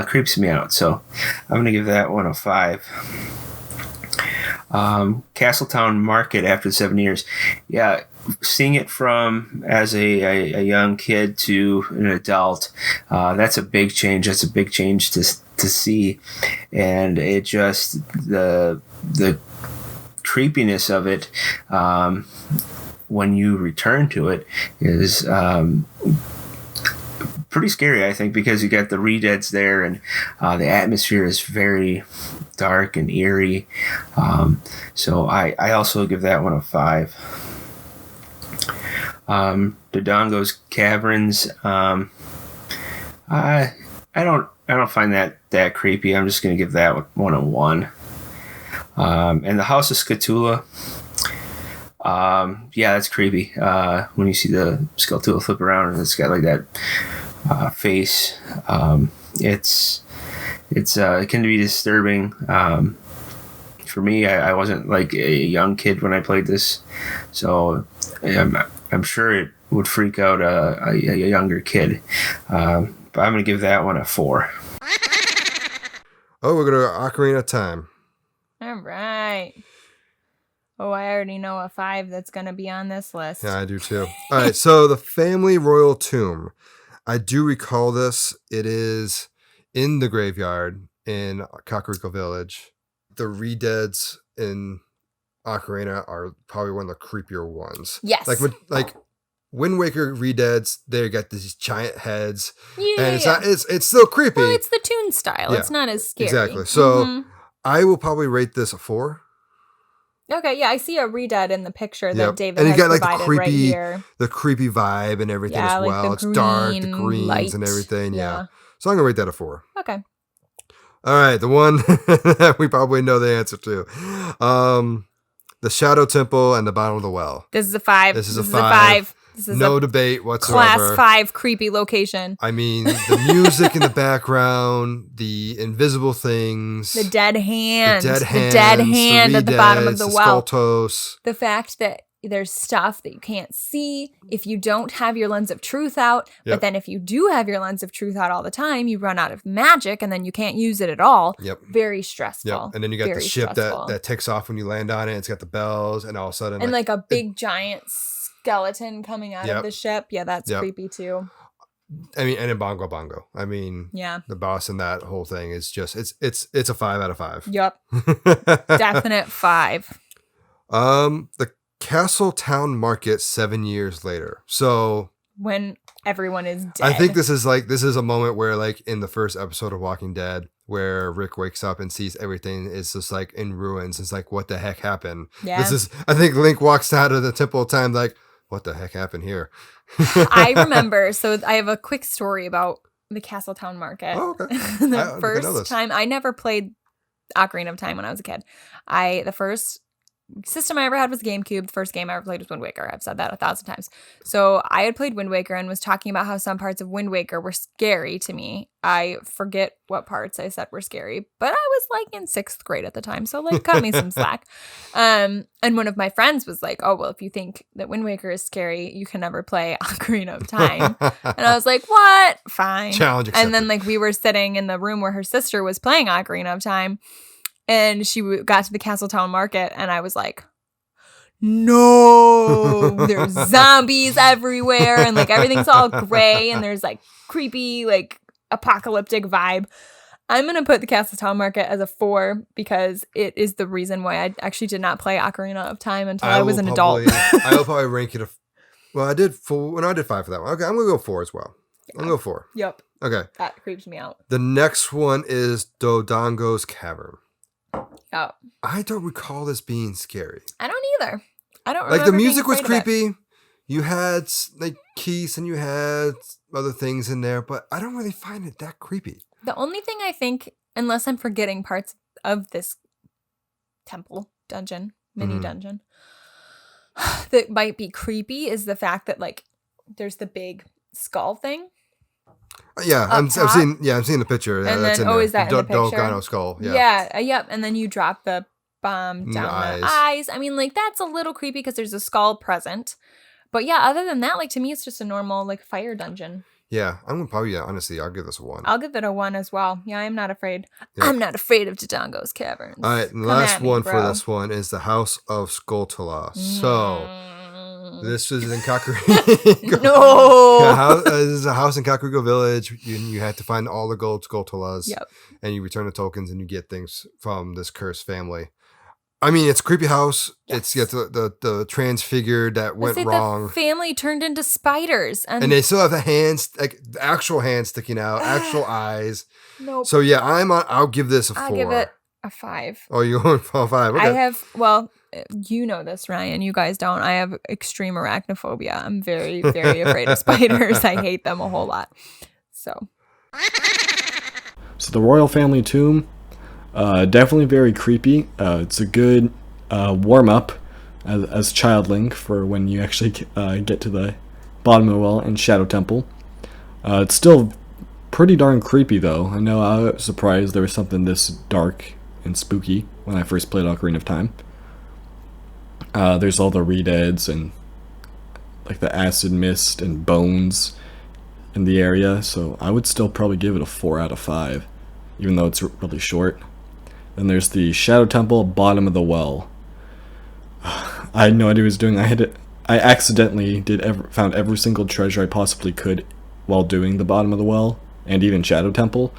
creeps me out. So I'm gonna give that one a 5. Castletown Market after 7 years. Yeah, seeing it from as a young kid to an adult, that's a big change. That's a big change to see, and it just the creepiness of it when you return to it is pretty scary, I think, because you got the redeads there, and the atmosphere is very dark and eerie. So I also give that one a 5. Dodongo's Caverns. I don't find that creepy. I'm just gonna give that one a 1. And the House of Skulltula. Yeah, that's creepy. When you see the Skulltula flip around and it's got like that face. It can be disturbing. For me, I wasn't like a young kid when I played this, so I'm sure it would freak out a younger kid. But I'm gonna give that one a 4. Oh, we're gonna Ocarina of Time. All right. Oh, I already know a 5 that's going to be on this list. Yeah, I do too. All right, so the family royal tomb. I do recall this. It is in the graveyard in Kakariko Village. The Redeads in Ocarina are probably one of the creepier ones. Yes. Like Wind Waker Redeads, they got these giant heads. Yeah, and it's still creepy. Well, it's the tune style. Yeah, it's not as scary. Exactly. So I will probably rate this a 4. Okay, yeah, I see a Redead in the picture that David and you has got like provided the right here. the creepy vibe and everything Yeah, as like well. the It's dark, the green greens light. and everything. Yeah. Yeah. So I'm gonna rate that a 4. Okay. All right, the one that we probably know the answer to, the Shadow Temple and the Bottom of the Well. This is a 5. This is a 5. This is No a debate whatsoever. Class 5 creepy location. I mean, the music in the background, the invisible things, The dead hand. the dead hand at the bottom of the well. Skulltos. The fact that there's stuff that you can't see if you don't have your lens of truth out. Yep. But then if you do have your lens of truth out all the time, you run out of magic and then you can't use it at all. Yep. Very stressful. Yep. And then you got the Very ship stressful. that takes off when you land on it. It's got the bells, and all of a sudden, And like a big giant skeleton coming out Yep. of the ship. Yeah, that's Yep. creepy too. I mean, and in Bongo Bongo. I mean, Yeah. the boss in that whole thing is just it's a 5 out of 5. Yep. Definite 5. The Castle Town Market 7 years later. So When everyone is dead. I think this is a moment where, like, in the first episode of Walking Dead, where Rick wakes up and sees everything is just like in ruins. It's like, what the heck happened? Yeah. I think Link walks out of the Temple of Time like, what the heck happened here? I remember. So I have a quick story about the Castletown Market. Oh, okay. The first time I never played Ocarina of Time when I was a kid. The first system I ever had was GameCube. The first game I ever played was Wind Waker. I've said that 1,000 times. So I had played Wind Waker and was talking about how some parts of Wind Waker were scary to me. I forget what parts I said were scary, but I was like in 6th grade at the time. So like cut me some slack. And one of my friends was like, oh, well, if you think that Wind Waker is scary, you can never play Ocarina of Time. And I was like, what? Fine. Challenge accepted. And then like we were sitting in the room where her sister was playing Ocarina of Time. And she got to the Castletown Market, and I was like, no, there's zombies everywhere, and like everything's all gray, and there's like creepy, like apocalyptic vibe. I'm going to put the Castletown Market as a 4 because it is the reason why I actually did not play Ocarina of Time until I was an adult. I will probably rank it well, I did 4. No, I did 5 for that one. Okay, I'm going to go 4 as well. Yeah. I'm going to go 4. Yep. Okay. That creeps me out. The next one is Dodongo's Cavern. Oh. I don't recall this being scary. I don't either. I don't like remember the music was being afraid of it. creepy. You had like keys and you had other things in there, but I don't really find it that creepy. The only thing I think, unless I'm forgetting parts of this temple dungeon, mini dungeon, that might be creepy is the fact that like there's the big skull thing. Yeah, I've seen the picture. Yeah, And that's then, in there. is that in the picture? Dodongo skull. Yeah. Yep. And then you drop the bomb down the eyes. I mean, like, that's a little creepy because there's a skull present. But yeah, other than that, like, to me, it's just a normal, like, fire dungeon. Yeah, I'm going to probably, honestly, I'll give this a 1. I'll give it a 1 as well. Yeah, I'm not afraid. Yep. I'm not afraid of Dodongo's Caverns. All right, and the last one for this one is the House of Skulltula. So... This is in Kakariko. No! This is a house in Kakariko Village. You have to find all the gold Skulltulas. Yep. And you return the tokens and you get things from this cursed family. I mean, it's a creepy house. Yes. It's got the transfigured that went wrong. The family turned into spiders. And they still have the hands, like the actual hands sticking out, actual eyes. Nope. So yeah, I'll give this a 4. I'll give it a 5. Oh, you're going for a 5. Okay. I have, well, you know this, Ryan. You guys don't. I have extreme arachnophobia. I'm very, very afraid of spiders. I hate them a whole lot. So the royal family tomb, definitely very creepy. It's a good warm-up as Child Link for when you actually get to the bottom of the well in Shadow Temple. It's still pretty darn creepy, though. I know I was surprised there was something this dark and spooky when I first played Ocarina of Time. There's all the redeads and like the acid mist and bones in the area, so I would still probably give it a 4 out of 5, even though it's really short. Then there's the Shadow Temple, bottom of the well. I had no idea what I was doing. I accidentally found every single treasure I possibly could while doing the bottom of the well and even Shadow Temple.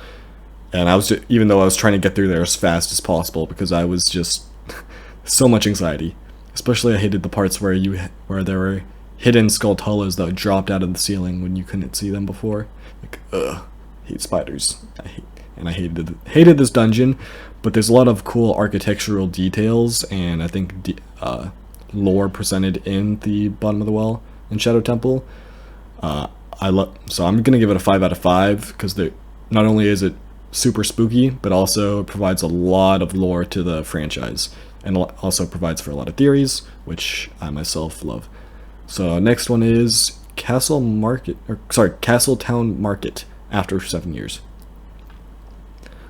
And even though I was trying to get through there as fast as possible because I was just so much anxiety. Especially I hated the parts where there were hidden Skulltulas that dropped out of the ceiling when you couldn't see them before. Like, hate spiders. I hated this dungeon, but there's a lot of cool architectural details and I think lore presented in the bottom of the well in Shadow Temple. So I'm gonna give it a 5 out of 5 because not only is it super spooky, but also it provides a lot of lore to the franchise and also provides for a lot of theories, which I myself love. So next one is Castle Town Market after 7 years.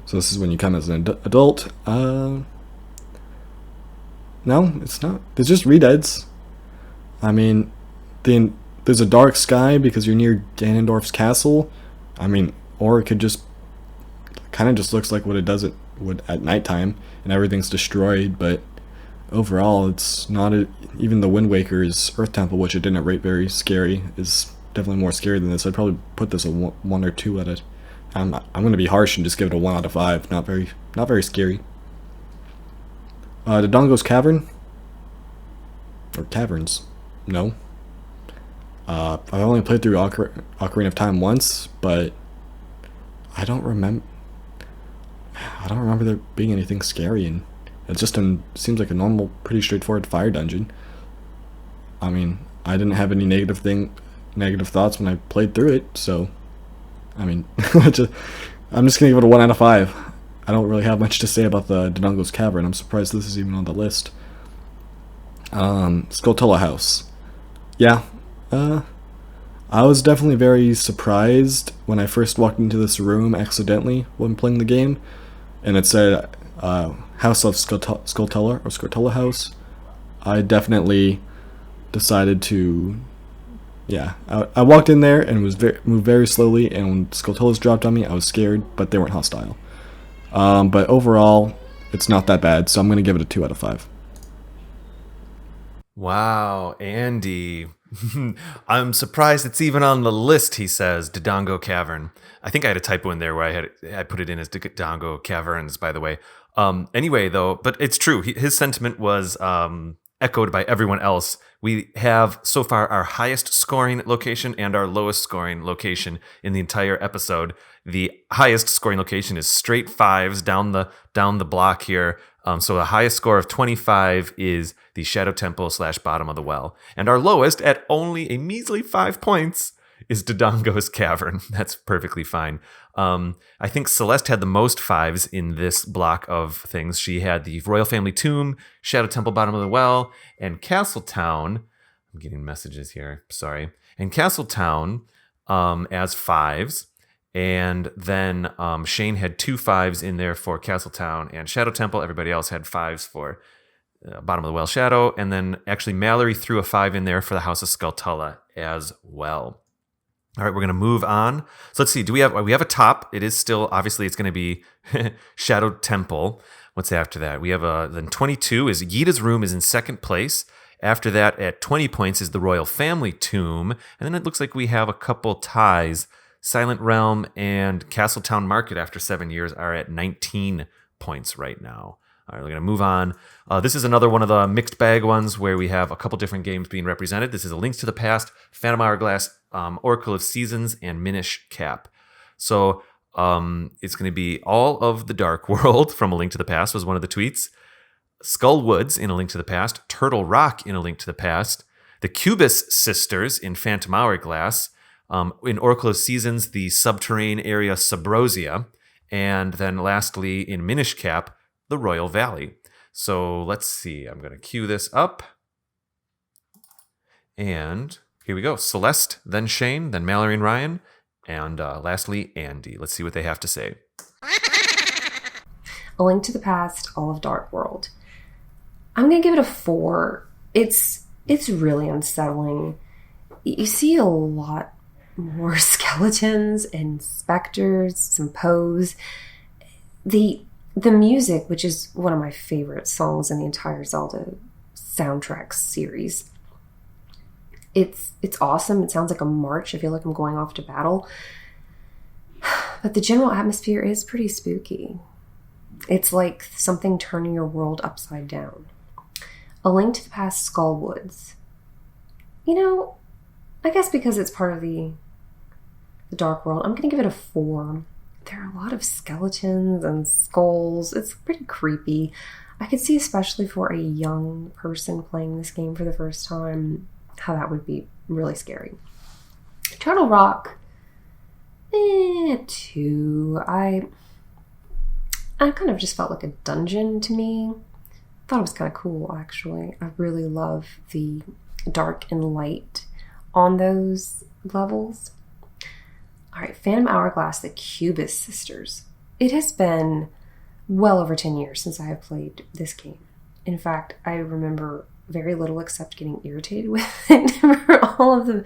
So this is when you come as an adult. No, it's not. There's just redeads. I mean, there's a dark sky because you're near Ganondorf's castle. I mean, or it could just kind of just looks like what it does would at nighttime, and everything's destroyed. But overall, it's not even the Wind Waker's Earth Temple, which I didn't rate very scary, is definitely more scary than this. I'd probably put this a 1 or 2 at it. I'm going to be harsh and just give it a 1 out of 5. Not very scary. Dodongo's Cavern? Or Caverns? No. I've only played through Ocarina of Time once, but I don't remember there being anything scary, and it just seems like a normal, pretty straightforward fire dungeon. I mean, I didn't have any negative thoughts when I played through it, so I mean, I'm just gonna give it a 1 out of 5. I don't really have much to say about the Dodongo's Cavern. I'm surprised this is even on the list. Skulltula House. Yeah, I was definitely very surprised when I first walked into this room accidentally when playing the game, and it said House of Skulltula or Skulltula House. I definitely decided to. Yeah, I walked in there and moved very slowly, and when Skulltulas dropped on me, I was scared, but they weren't hostile. But overall, it's not that bad, so I'm going to give it a 2 out of 5. Wow, Andy. I'm surprised it's even on the list, he says, Dodongo Cavern. I think I had a typo in there where I put it in as Dodongo Caverns, by the way. Anyway, though, but it's true. His sentiment was echoed by everyone else. We have so far our highest scoring location and our lowest scoring location in the entire episode. The highest scoring location is straight 5s down the block here. So the highest score of 25 is the Shadow Temple / bottom of the well. And our lowest at only a measly 5 points is Dodongo's Cavern. That's perfectly fine. I think Celeste had the most 5s in this block of things. She had the Royal Family Tomb, Shadow Temple, bottom of the well, and Castletown. I'm getting messages here. Sorry. And Castletown as 5s. And then Shane had 2 5s in there for Castletown and Shadow Temple. Everybody else had 5s for bottom of the well, Shadow. And then actually Mallory threw a 5 in there for the House of Skulltula as well. All right, we're going to move on. So let's see. We have a top. It is still, obviously, it's going to be Shadow Temple. What's after that? We have then 22 is Yida's Room is in second place. After that, at 20 points is the Royal Family Tomb. And then it looks like we have a couple ties. Silent Realm and Castletown Market after 7 years are at 19 points right now. All right, we're going to move on. This is another one of the mixed bag ones where we have a couple different games being represented. This is A Link to the Past, Phantom Hourglass, Oracle of Seasons, and Minish Cap. So it's going to be all of the Dark World from A Link to the Past was one of the tweets. Skull Woods in A Link to the Past, Turtle Rock in A Link to the Past, the Cubist Sisters in Phantom Hourglass, in Oracle of Seasons, the subterranean area Subrosia, and then lastly in Minish Cap, the Royal Valley. So let's see. I'm going to cue this up. And here we go. Celeste, then Shane, then Mallory and Ryan. And lastly, Andy. Let's see what they have to say. A Link to the Past, All of Dark World. I'm going to give it a 4. It's really unsettling. You see a lot more skeletons and specters, some pose. The music, which is one of my favorite songs in the entire Zelda soundtrack series, it's awesome. It sounds like a march. I feel like I'm going off to battle. But the general atmosphere is pretty spooky. It's like something turning your world upside down. A Link to the Past, Skullwoods. You know, I guess because it's part of the Dark World, I'm going to give it a 4. There are a lot of skeletons and skulls. It's pretty creepy. I could see, especially for a young person playing this game for the first time, how that would be really scary. Turtle Rock, 2. I kind of just felt like a dungeon to me. Thought it was kind of cool, actually. I really love the dark and light on those levels. All right, Phantom Hourglass, the Cubist Sisters. It has been well over 10 years since I have played this game. In fact, I remember very little except getting irritated with it for all of the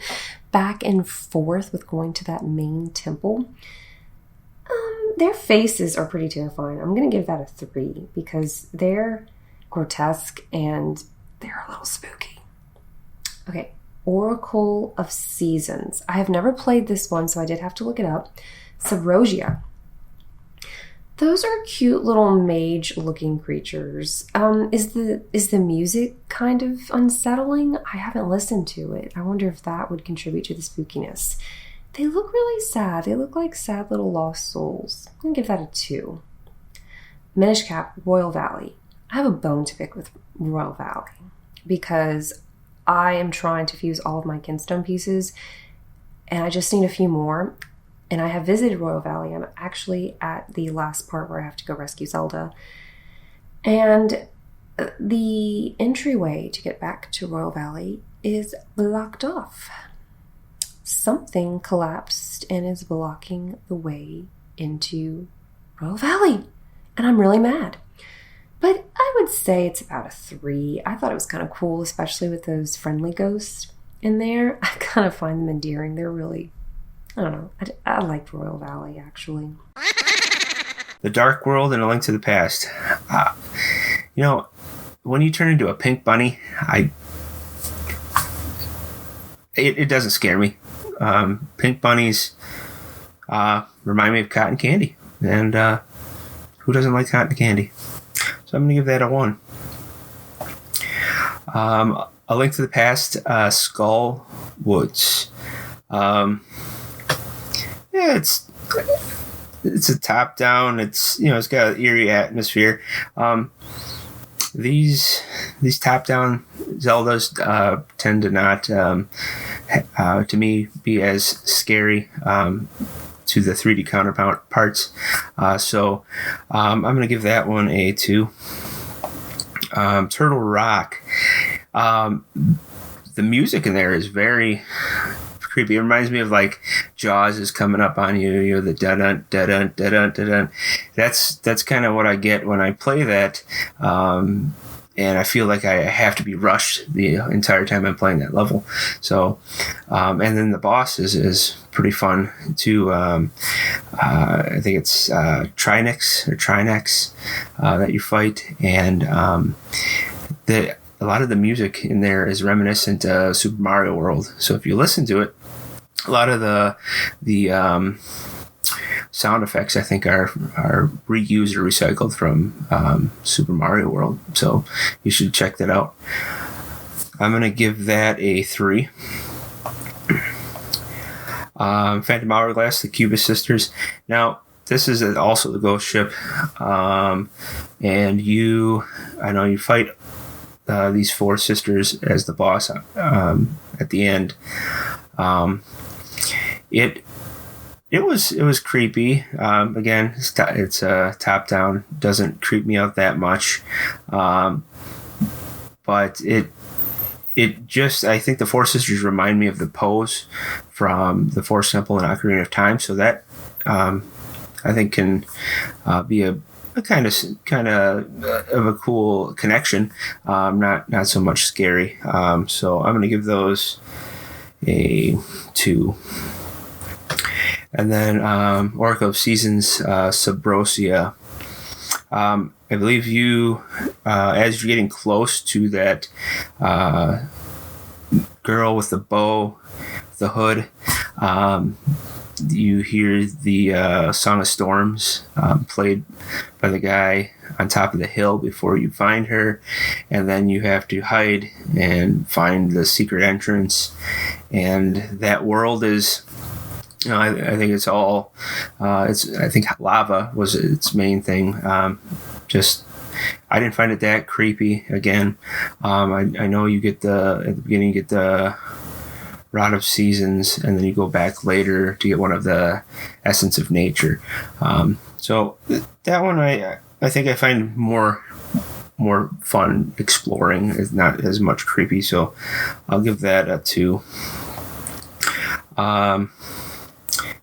back and forth with going to that main temple. Their faces are pretty terrifying. I'm going to give that a 3 because they're grotesque and they're a little spooky. Okay, Oracle of Seasons. I have never played this one, so I did have to look it up. Subrogia. Those are cute little mage-looking creatures. Is the music kind of unsettling? I haven't listened to it. I wonder if that would contribute to the spookiness. They look really sad. They look like sad little lost souls. I'm going to give that a 2. Minish Cap, Royal Valley. I have a bone to pick with Royal Valley because I am trying to fuse all of my Kinstone pieces and I just need a few more. And I have visited Royal Valley. I'm actually at the last part where I have to go rescue Zelda. And the entryway to get back to Royal Valley is blocked off. Something collapsed and is blocking the way into Royal Valley. And I'm really mad. But I would say it's about a 3. I thought it was kind of cool, especially with those friendly ghosts in there. I kind of find them endearing. They're really, I don't know. I like Royal Valley, actually. The Dark World and A Link to the Past. When you turn into a pink bunny, it doesn't scare me. Pink bunnies remind me of cotton candy. And who doesn't like cotton candy? So I'm going to give that a 1. A Link to the Past, Skull Woods. It's a top down. It's got an eerie atmosphere. These top down Zeldas tend to not, to me, be as scary to the 3D counterparts. So I'm going to give that one a 2. Turtle Rock. The music in there is very creepy. It reminds me of like Jaws is coming up on you. The da-dun, da-dun, da-dun, da-dun. That's kind of what I get when I play that. And I feel like I have to be rushed the entire time I'm playing that level. So, and then the boss is pretty fun too. I think it's Trinex that you fight, and a lot of the music in there is reminiscent of Super Mario World. So if you listen to it, a lot of the sound effects I think are reused or recycled from Super Mario World. So you should check that out. I'm going to give that a 3. Phantom Hourglass, the Cubist Sisters. Now, this is also the ghost ship. And I know you fight these 4 sisters as the boss at the end. It was creepy. Again, it's top down. Doesn't creep me out that much. But it just, I think the 4 sisters remind me of the pose from the Forest Temple and Ocarina of Time. So that I think can be a kind of a cool connection. Not so much scary. So I'm going to give those a 2. And then Oracle of Seasons, Subrosia. I believe you, as you're getting close to that girl with the bow, the hood, you hear the Song of Storms played by the guy on top of the hill before you find her, and then you have to hide and find the secret entrance. And that world is, I think it's all, I think lava was its main thing. I didn't find it that creepy. Again, I know you get at the beginning, you get the Rod of Seasons, and then you go back later to get one of the Essence of Nature. So that one I think I find more fun exploring. It's not as much creepy, so I'll give that a 2.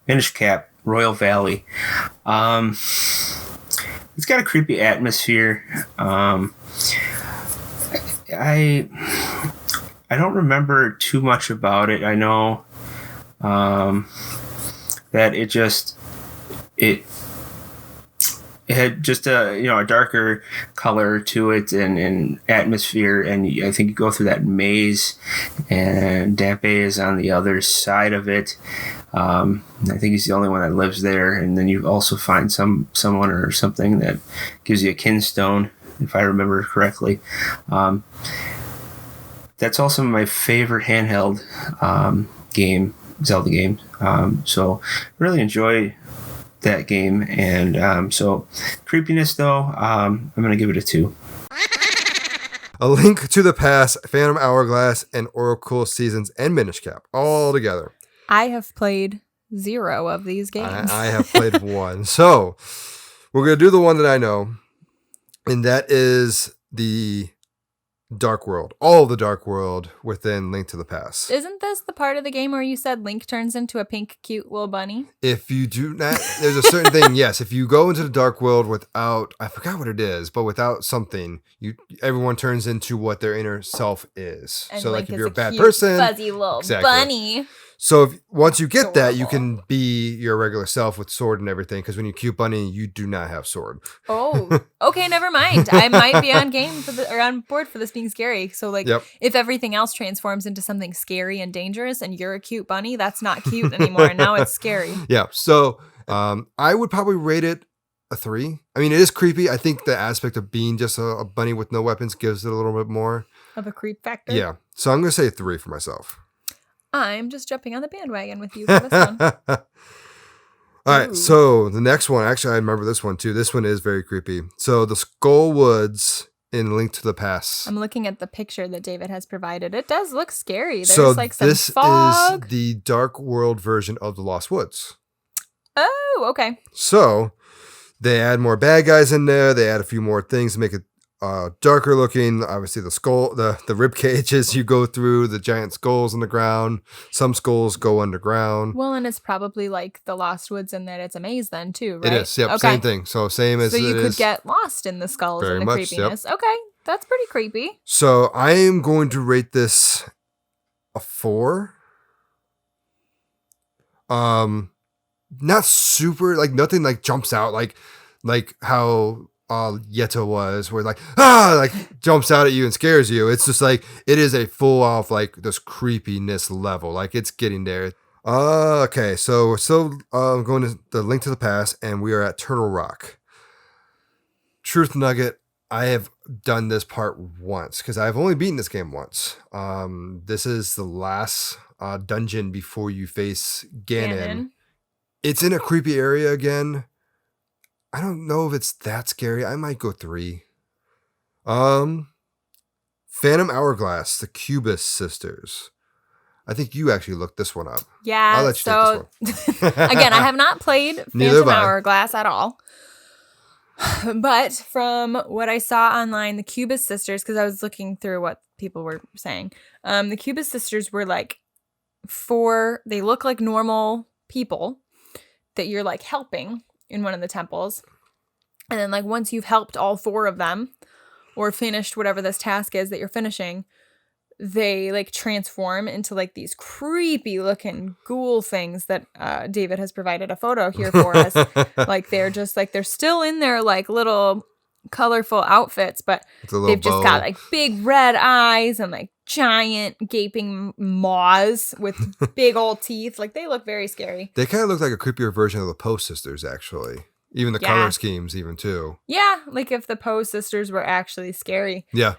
Minish Cap, Royal Valley. It's got a creepy atmosphere. I don't remember too much about it. I know that it had just a darker color to it and atmosphere, and I think you go through that maze, and Dampe is on the other side of it. I think he's the only one that lives there, and then you also find someone or something that gives you a kinstone, if I remember correctly. That's also my favorite handheld Zelda game. So really enjoy that game, and so creepiness though, I'm gonna give it a 2. A Link to the Past, Phantom Hourglass, and Oracle Seasons and Minish Cap all together. I have played 0 of these games. I have played 1. So we're going to do the one that I know, and that is the Dark World. All of the Dark World within Link to the Past. Isn't this the part of the game where you said Link turns into a pink, cute little bunny? If you do not, there's a certain thing, yes. If you go into the Dark World without, I forgot what it is, but without something, everyone turns into what their inner self is. And so Link like if is you're a bad cute, person. fuzzy little bunny. So once you get that, Adorable. you can be your regular self with sword and everything. Because when you cute bunny, you do not have sword. Oh, okay, never mind. I might be on board for this being scary. So if everything else transforms into something scary and dangerous, and you're a cute bunny, that's not cute anymore. And now it's scary. Yeah. So I would probably rate it a 3. I mean, it is creepy. I think the aspect of being just a bunny with no weapons gives it a little bit more of a creep factor. Yeah. So I'm going to say 3 for myself. I'm just jumping on the bandwagon with you for this one. All right, so the next one, actually, I remember this one too. This one is very creepy. So the Skull Woods in Link to the Past. I'm looking at the picture that David has provided. It does look scary. There's so like some this fog. is the Dark World version of the Lost Woods. Oh, okay. So they add more bad guys in there. They add a few more things to make it darker looking. Obviously the skull, the rib cages you go through, the giant skulls on the ground. Some skulls go underground. Well, and it's probably like the Lost Woods in that it's a maze then too, right? It is, yep, okay. Same thing. So same as so you it could is. get lost in the skulls Very and the much, creepiness. yep. Okay, that's pretty creepy. So I am going to rate this a 4. Not super, like nothing like jumps out like how Yetta was, where like jumps out at you and scares you. It's just like it is a full off like this creepiness level, like it's getting there. Okay, so we're still going to the Link to the Past, and we are at Turtle Rock. Truth nugget: I have done this part once because I've only beaten this game once. This is the last dungeon before you face Ganon. It's in a creepy area again. I don't know if it's that scary. I might go 3. Phantom Hourglass, the Cubist Sisters. I think you actually looked this one up. Yeah. I'll let you take this one. Again, I have not played Phantom Hourglass at all. But from what I saw online, the Cubist Sisters, because I was looking through what people were saying, the Cubist Sisters were like they look like normal people that you're like helping in one of the temples. And then like once you've helped all 4 of them or finished whatever this task is that you're finishing, they like transform into like these creepy looking ghoul things that David has provided a photo here for us. Like they're just like, they're still in their like little colorful outfits, but they've just got like big red eyes and like giant gaping maws with big old teeth. Like they look very scary. They kind of look like a creepier version of the Poe sisters, actually. Even the color schemes, even too. Yeah, like if the Poe sisters were actually scary. Yeah.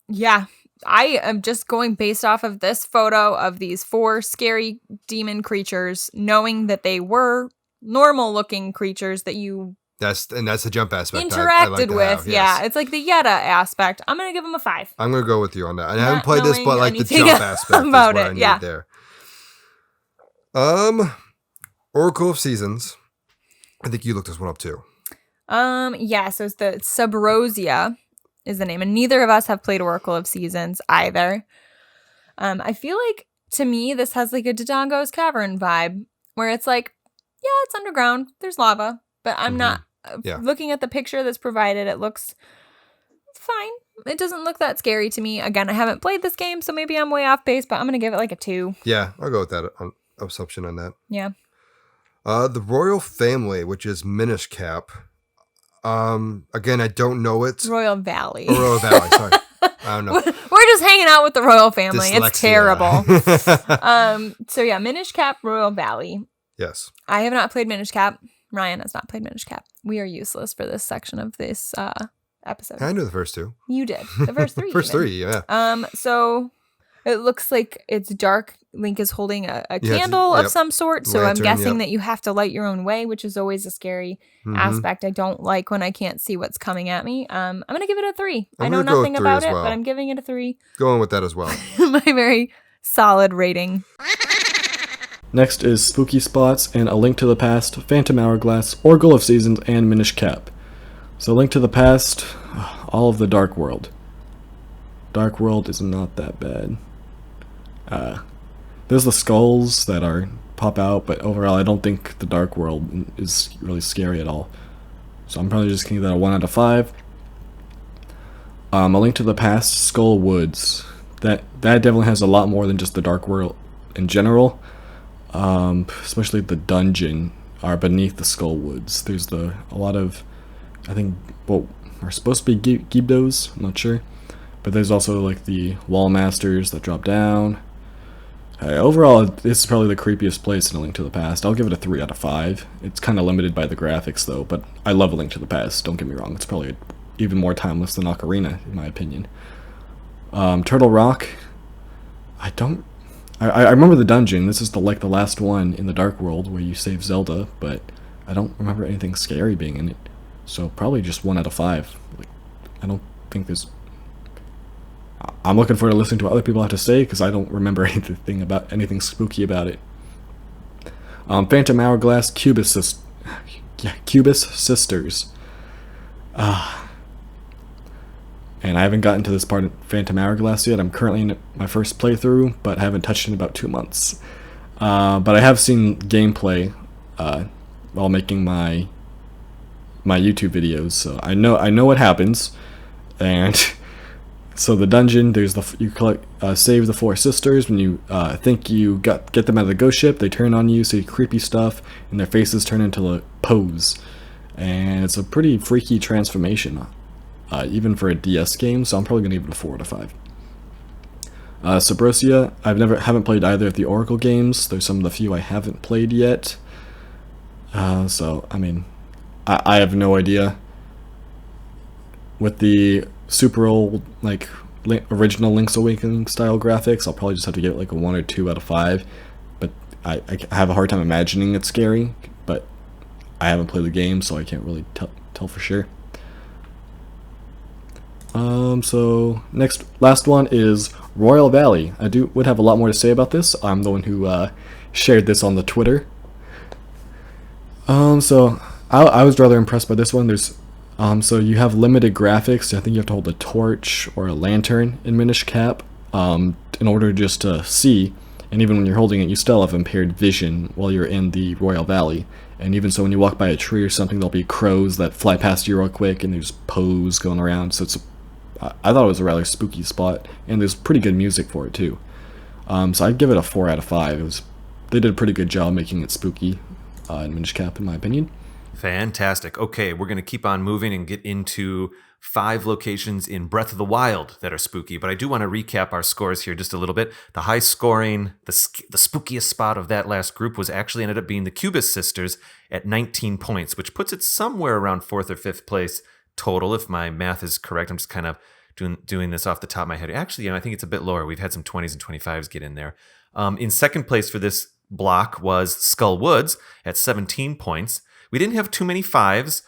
Yeah. I am just going based off of this photo of these 4 scary demon creatures, knowing that they were normal looking creatures that you that's the jump aspect interacted with. Yes. Yeah, it's like the Yetta aspect. I'm gonna give them a 5. I'm gonna go with you on that. I haven't played this, but like the jump aspect about is what I need there. Oracle of Seasons. I think you looked this one up too. Yeah. So it's the Subrosia is the name, and neither of us have played Oracle of Seasons either. I feel like to me this has like a Dodongo's Cavern vibe, where it's like, yeah, it's underground. There's lava, but I'm not looking at the picture that's provided. It looks fine. It doesn't look that scary to me. Again, I haven't played this game, so maybe I'm way off base, but I'm going to give it like a 2. Yeah, I'll go with that assumption on that. Yeah. The Royal Family, which is Minish Cap. Again, I don't know it. Royal Valley. Oh, Royal Valley, sorry. I don't know. We're just hanging out with the Royal Family. Dyslexia. It's terrible. So yeah, Minish Cap, Royal Valley. Yes. I have not played Minish Cap. Ryan has not played Minish Cap. We are useless for this section of this episode. I knew the first 2. You did. The first 3. First 3, yeah. So it looks like it's dark. Link is holding a candle of some sort. So lantern, I'm guessing that you have to light your own way, which is always a scary aspect. I don't like when I can't see what's coming at me. I'm going to give it a 3. I know nothing about it, but I'm giving it a 3. Going with that as well. My very solid rating. Next is Spooky Spots and A Link to the Past, Phantom Hourglass, Oracle of Seasons, and Minish Cap. So Link to the Past, all of the Dark World. Dark World is not that bad. There's the skulls that pop out, but overall I don't think the Dark World is really scary at all. So I'm probably just going to give that a 1 out of 5. A Link to the Past, Skull Woods. That definitely has a lot more than just the Dark World in general. Especially the dungeon are beneath the Skull Woods. There's a lot of, I think, are supposed to be Gibdos, I'm not sure. But there's also like the Wall Masters that drop down. Overall, this is probably the creepiest place in A Link to the Past. I'll give it a 3 out of 5. It's kind of limited by the graphics though, but I love A Link to the Past, don't get me wrong. It's probably even more timeless than Ocarina, in my opinion. Turtle Rock, I remember the dungeon. This is the last one in the Dark World where you save Zelda, but I don't remember anything scary being in it. So probably just 1 out of 5. I don't think there's... I'm looking forward to listening to what other people have to say because I don't remember anything spooky about it. Phantom Hourglass, Cubist Sisters. And I haven't gotten to this part of Phantom Hourglass yet. I'm currently in my first playthrough, but I haven't touched it in about 2 months. But I have seen gameplay while making my YouTube videos, so I know what happens. And so the dungeon, you collect, save the 4 sisters. When you think you get them out of the ghost ship, they turn on you, say creepy stuff, and their faces turn into a pose. And it's a pretty freaky transformation. Even for a DS game, so I'm probably gonna give it a 4 out of 5. Subrosia, I haven't played either of the Oracle games. There's some of the few I haven't played yet. So I mean, I have no idea. With the super old, original Link's Awakening style graphics, I'll probably just have to give it like a 1 or 2 out of 5. But I have a hard time imagining it's scary. But I haven't played the game, so I can't really tell for sure. So last one is Royal Valley. I would have a lot more to say about this. I'm the one who shared this on the Twitter. So I was rather impressed by this one. So you have limited graphics. I think you have to hold a torch or a lantern in Minish Cap in order just to see. And even when you're holding it, you still have impaired vision while you're in the Royal Valley. And even so, when you walk by a tree or something, there'll be crows that fly past you real quick, and there's poes going around. So I thought it was a rather spooky spot, and there's pretty good music for it too. So I'd give it a 4 out of 5. They did a pretty good job making it spooky in Minish Cap, in my opinion. Fantastic. Okay, we're going to keep on moving and get into 5 locations in Breath of the Wild that are spooky, but I do want to recap our scores here just a little bit. The high scoring, the spookiest spot of that last group was actually ended up being the Cubist Sisters at 19 points, which puts it somewhere around 4th or 5th place total, if my math is correct. I'm just kind of doing this off the top of my head. Actually, I think it's a bit lower. We've had some 20s and 25s get in there. In second place for this block was Skull Woods at 17 points. We didn't have too many 5s.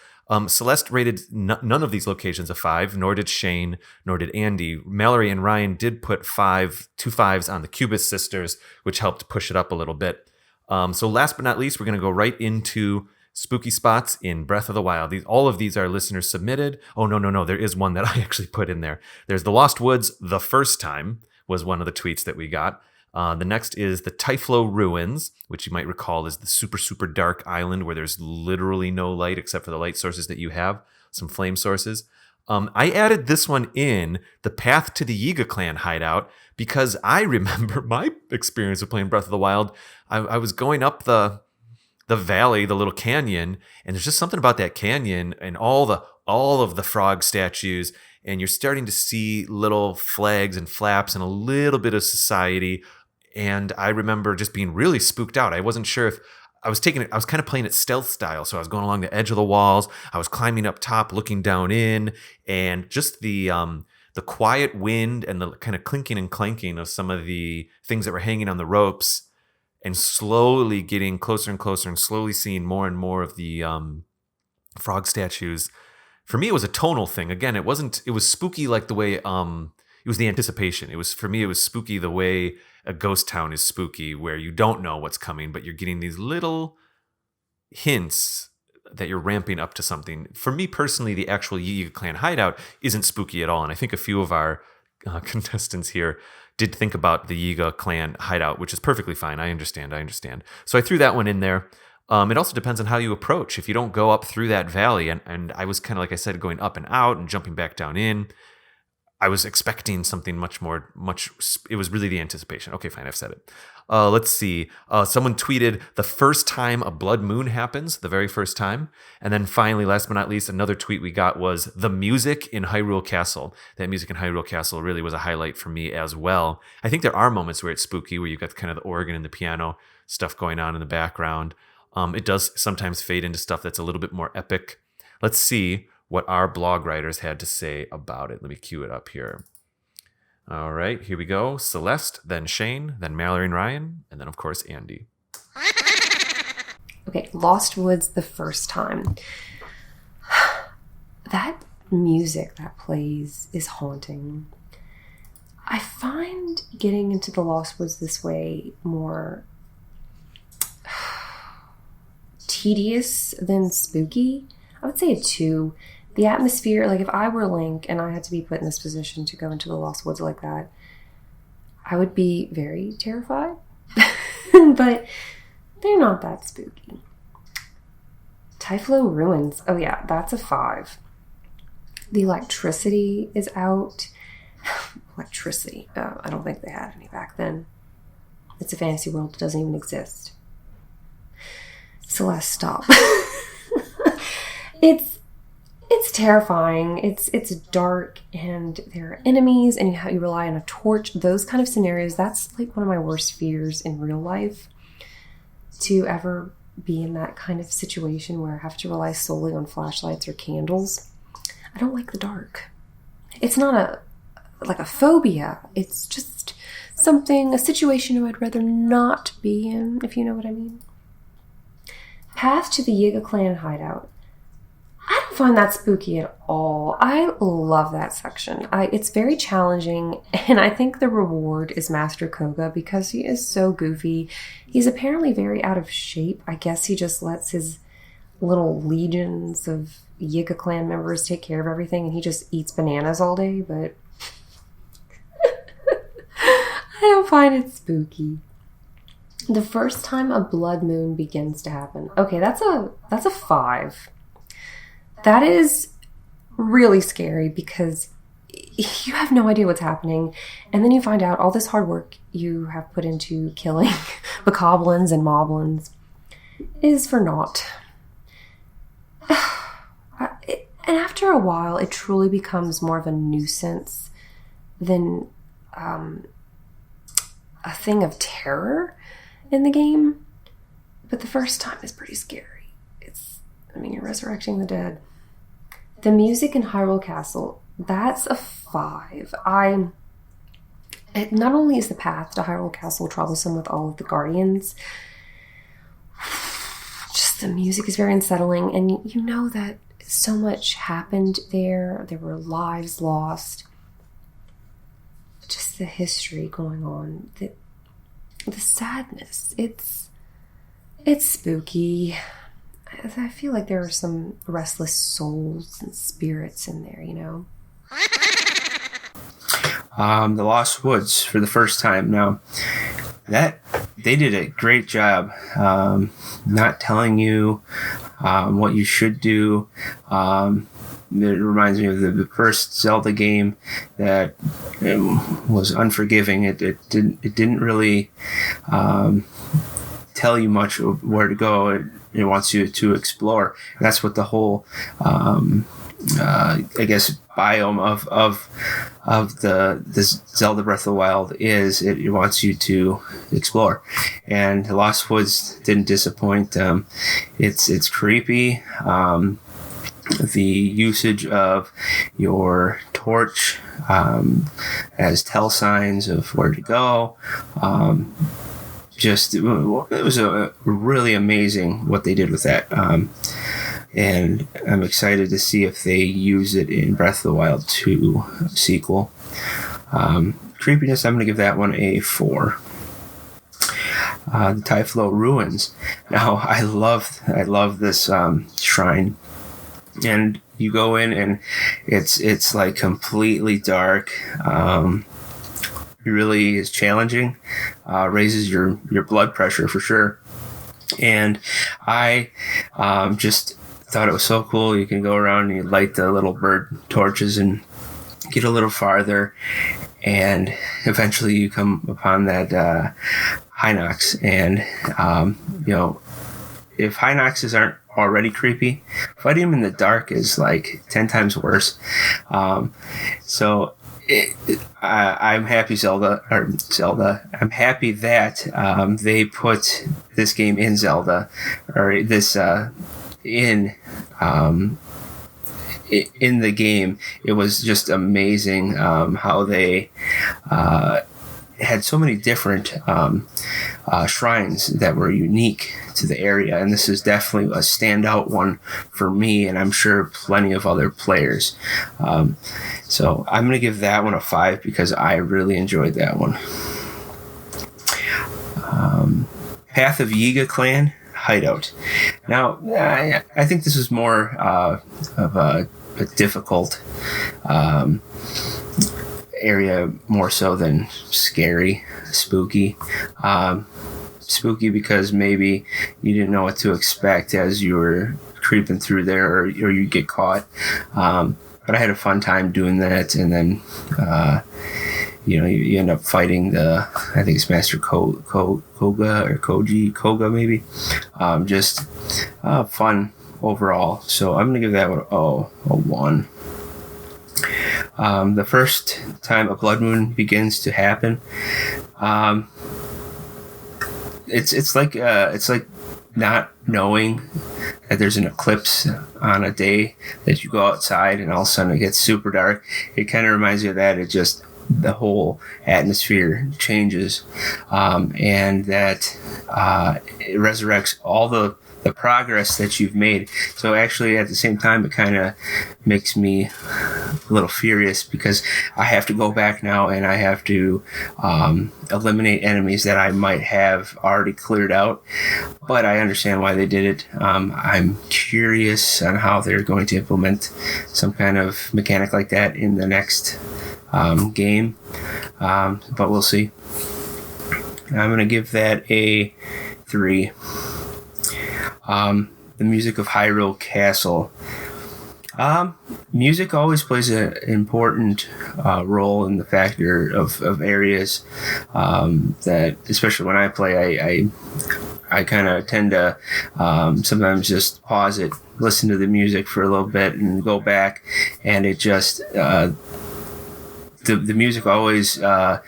Celeste rated none of these locations a 5, nor did Shane, nor did Andy. Mallory and Ryan did put 2 5s on the Cubist Sisters, which helped push it up a little bit. So last but not least, we're going to go right into spooky spots in Breath of the Wild. All of these are listener submitted. Oh, no. There is one that I actually put in there. There's the Lost Woods the first time was one of the tweets that we got. The next is the Tyflo Ruins, which you might recall is the super, super dark island where there's literally no light except for the light sources that you have, some flame sources. I added this one in, the path to the Yiga clan hideout, because I remember my experience of playing Breath of the Wild. I was going up the valley, the little canyon, and there's just something about that canyon and all of the frog statues, and you're starting to see little flags and flaps and a little bit of society. And I remember just being really spooked out. I wasn't sure if I was kind of playing it stealth style. So I was going along the edge of the walls. I was climbing up top, looking down in, and just the quiet wind and the kind of clinking and clanking of some of the things that were hanging on the ropes, and slowly getting closer and closer and slowly seeing more and more of the frog statues. For me, it was a tonal thing. Again, it was spooky like the way, it was the anticipation. For me, it was spooky the way a ghost town is spooky, where you don't know what's coming, but you're getting these little hints that you're ramping up to something. For me personally, the actual Yiga clan hideout isn't spooky at all. And I think a few of our contestants here did think about the Yiga clan hideout, which is perfectly fine. I understand. So I threw that one in there. It also depends on how you approach. If you don't go up through that valley, and I was kind of, like I said, going up and out and jumping back down in, I was expecting something much. It was really the anticipation. Okay, fine, I've said it. Let's see. Someone tweeted the first time a blood moon happens, the very first time. And then finally, last but not least, another tweet we got was the music in Hyrule Castle. That music in Hyrule Castle really was a highlight for me as well. I think there are moments where it's spooky, where you've got kind of the organ and the piano stuff going on in the background. It does sometimes fade into stuff that's a little bit more epic. Let's see what our blog writers had to say about it. Let me cue it up here. All right, here we go. Celeste, then Shane, then Mallory and Ryan, and then, of course, Andy. Okay, Lost Woods the first time. That music that plays is haunting. I find getting into the Lost Woods this way more tedious than spooky. I would say a 2. The atmosphere, like if I were Link and I had to be put in this position to go into the Lost Woods like that, I would be very terrified. But they're not that spooky. Tyflo Ruins. Oh yeah, that's a 5. The electricity is out. Electricity. I don't think they had any back then. It's a fantasy world. It doesn't even exist. Celeste, stop. It's terrifying. It's dark, and there are enemies, and you rely on a torch. Those kind of scenarios, that's like one of my worst fears in real life. To ever be in that kind of situation where I have to rely solely on flashlights or candles. I don't like the dark. It's not a phobia. It's just a situation I'd rather not be in, if you know what I mean. Path to the Yiga clan hideout. I don't find that spooky at all. I love that section. It's very challenging, and I think the reward is Master Koga because he is so goofy. He's apparently very out of shape. I guess he just lets his little legions of Yiga clan members take care of everything, and he just eats bananas all day, but I don't find it spooky. The first time a blood moon begins to happen. Okay, that's a 5. That is really scary because you have no idea what's happening, and then you find out all this hard work you have put into killing bokoblins and moblins is for naught. And after a while, it truly becomes more of a nuisance than a thing of terror in the game. But the first time is pretty scary. You're resurrecting the dead. The music in Hyrule Castle, that's a 5. Not only is the path to Hyrule Castle troublesome with all of the guardians, just the music is very unsettling, and you know that so much happened there. There were lives lost. Just the history going on. The sadness. It's spooky. I feel like there are some restless souls and spirits in there, you know? The Lost Woods for the first time. Now, they did a great job not telling you what you should do. It reminds me of the first Zelda game that was unforgiving. It didn't really tell you much of where to go. It wants you to explore. And that's what the whole biome of the Zelda Breath of the Wild is. It wants you to explore, and the Lost Woods didn't disappoint. It's creepy. The usage of your torch as tell signs of where to go. It was a really amazing what they did with that. And I'm excited to see if they use it in Breath of the Wild 2 sequel. Creepiness, I'm going to give that one a 4. The Tyflo Ruins. Now, I love this shrine. And you go in and it's like completely dark. It really is challenging. Raises your blood pressure for sure. And I just thought it was so cool. You can go around and you light the little bird torches and get a little farther, and eventually you come upon that Hinox. And if Hinoxes aren't already creepy, fighting them in the dark is like 10 times worse. I'm happy Zelda. I'm happy that they put this game in Zelda, or this in the game. It was just amazing how they had so many different shrines that were unique to the area, and this is definitely a standout one for me, and I'm sure plenty of other players. So I'm going to give that one a 5 because I really enjoyed that one. Path of Yiga Clan Hideout. Now, I think this is more of a difficult area, more so than scary, spooky. Spooky because maybe you didn't know what to expect as you were creeping through there, or you get caught. But I had a fun time doing that, and then you end up fighting I think it's Master Koga or Koga maybe. Just fun overall. So I'm gonna give that one a 1. The first time a blood moon begins to happen, it's like not knowing that there's an eclipse on a day that you go outside and all of a sudden it gets super dark. It kind of reminds you of that. It just, the whole atmosphere changes, and that it resurrects all the progress that you've made. So actually at the same time, it kind of makes me a little furious because I have to go back now and I have to eliminate enemies that I might have already cleared out. But I understand why they did it. I'm curious on how they're going to implement some kind of mechanic like that in the next game. But we'll see. I'm going to give that a 3. The music of Hyrule Castle. Music always plays an important role in the factor of areas that, especially when I play, I kind of tend to sometimes just pause it, listen to the music for a little bit, and go back, and it just the music always is a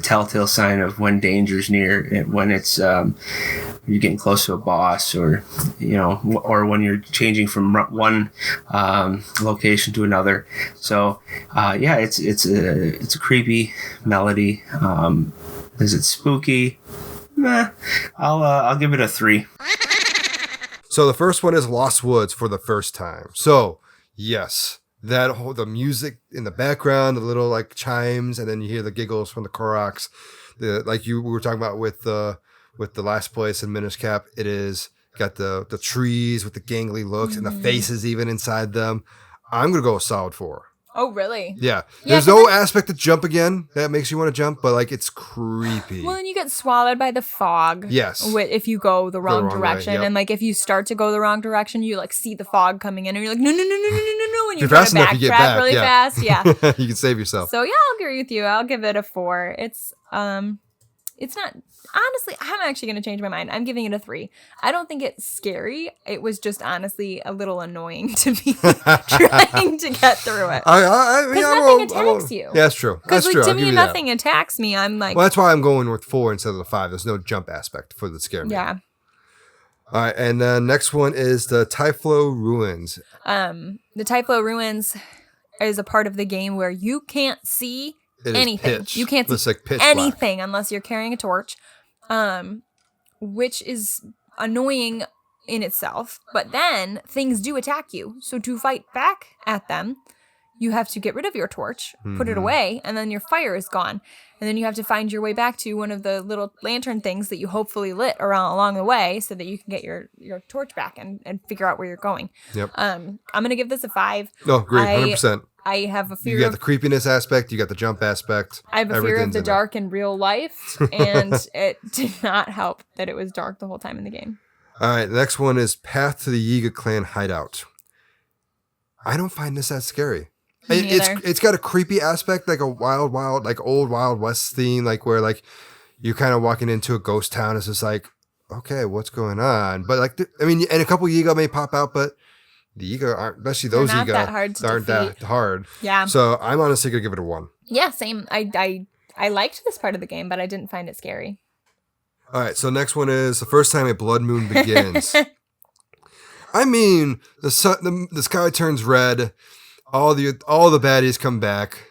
telltale sign of when danger's near, and when it's you're getting close to a boss, or or when you're changing from one location to another. So it's a creepy melody. Is it spooky? Nah, I'll give it a 3. So the first one is Lost Woods for the first time. So yes, the music in the background, the little like chimes, and then you hear the giggles from the Koroks. Like we were talking about with the last place in Minish Cap, it is got the trees with the gangly looks and the faces even inside them. I'm gonna go a solid 4. Oh, really? Yeah. There's no aspect to jump again that makes you want to jump, but like it's creepy. Well, and you get swallowed by the fog. Yes. If you go the wrong direction. Way, yep. And like if you start to go the wrong direction, you like see the fog coming in and you're like, no. And you're fast enough, you get back really fast. Yeah. You can save yourself. So yeah, I'll agree with you. I'll give it a 4. It's not, honestly, I'm actually going to change my mind. I'm giving it a 3. I don't think it's scary. It was just honestly a little annoying to me trying to get through it. Because nothing attacks you. Yeah, that's true. Because like, to me, nothing attacks me. I'm like... Well, that's why I'm going with 4 instead of the 5. There's no jump aspect for the scare me. Yeah. All right, and the next one is the Tyflo Ruins. The Tyflo Ruins is a part of the game where you can't see anything. You can't see anything black unless you're carrying a torch, which is annoying in itself. But then things do attack you. So to fight back at them, you have to get rid of your torch, put it away, and then your fire is gone. And then you have to find your way back to one of the little lantern things that you hopefully lit along the way so that you can get your torch back and figure out where you're going. Yep. I'm going to give this a 5. No, great, 100%. I have a fear You got the creepiness aspect, you got the jump aspect. I have a fear of the dark in real life, and it did not help that it was dark the whole time in the game. All right, the next one is Path to the Yiga Clan Hideout. I don't find this that scary. It's got a creepy aspect, like a wild, like old Wild West theme, like where like you're kind of walking into a ghost town. It's just like, okay, what's going on? But like, and a couple Yiga may pop out, but the Yiga aren't, especially those Yiga, aren't that hard. Yeah. So I'm honestly gonna give it a 1. Yeah, same. I liked this part of the game, but I didn't find it scary. All right, so next one is the first time a blood moon begins. I mean, the sky turns red. All the baddies come back.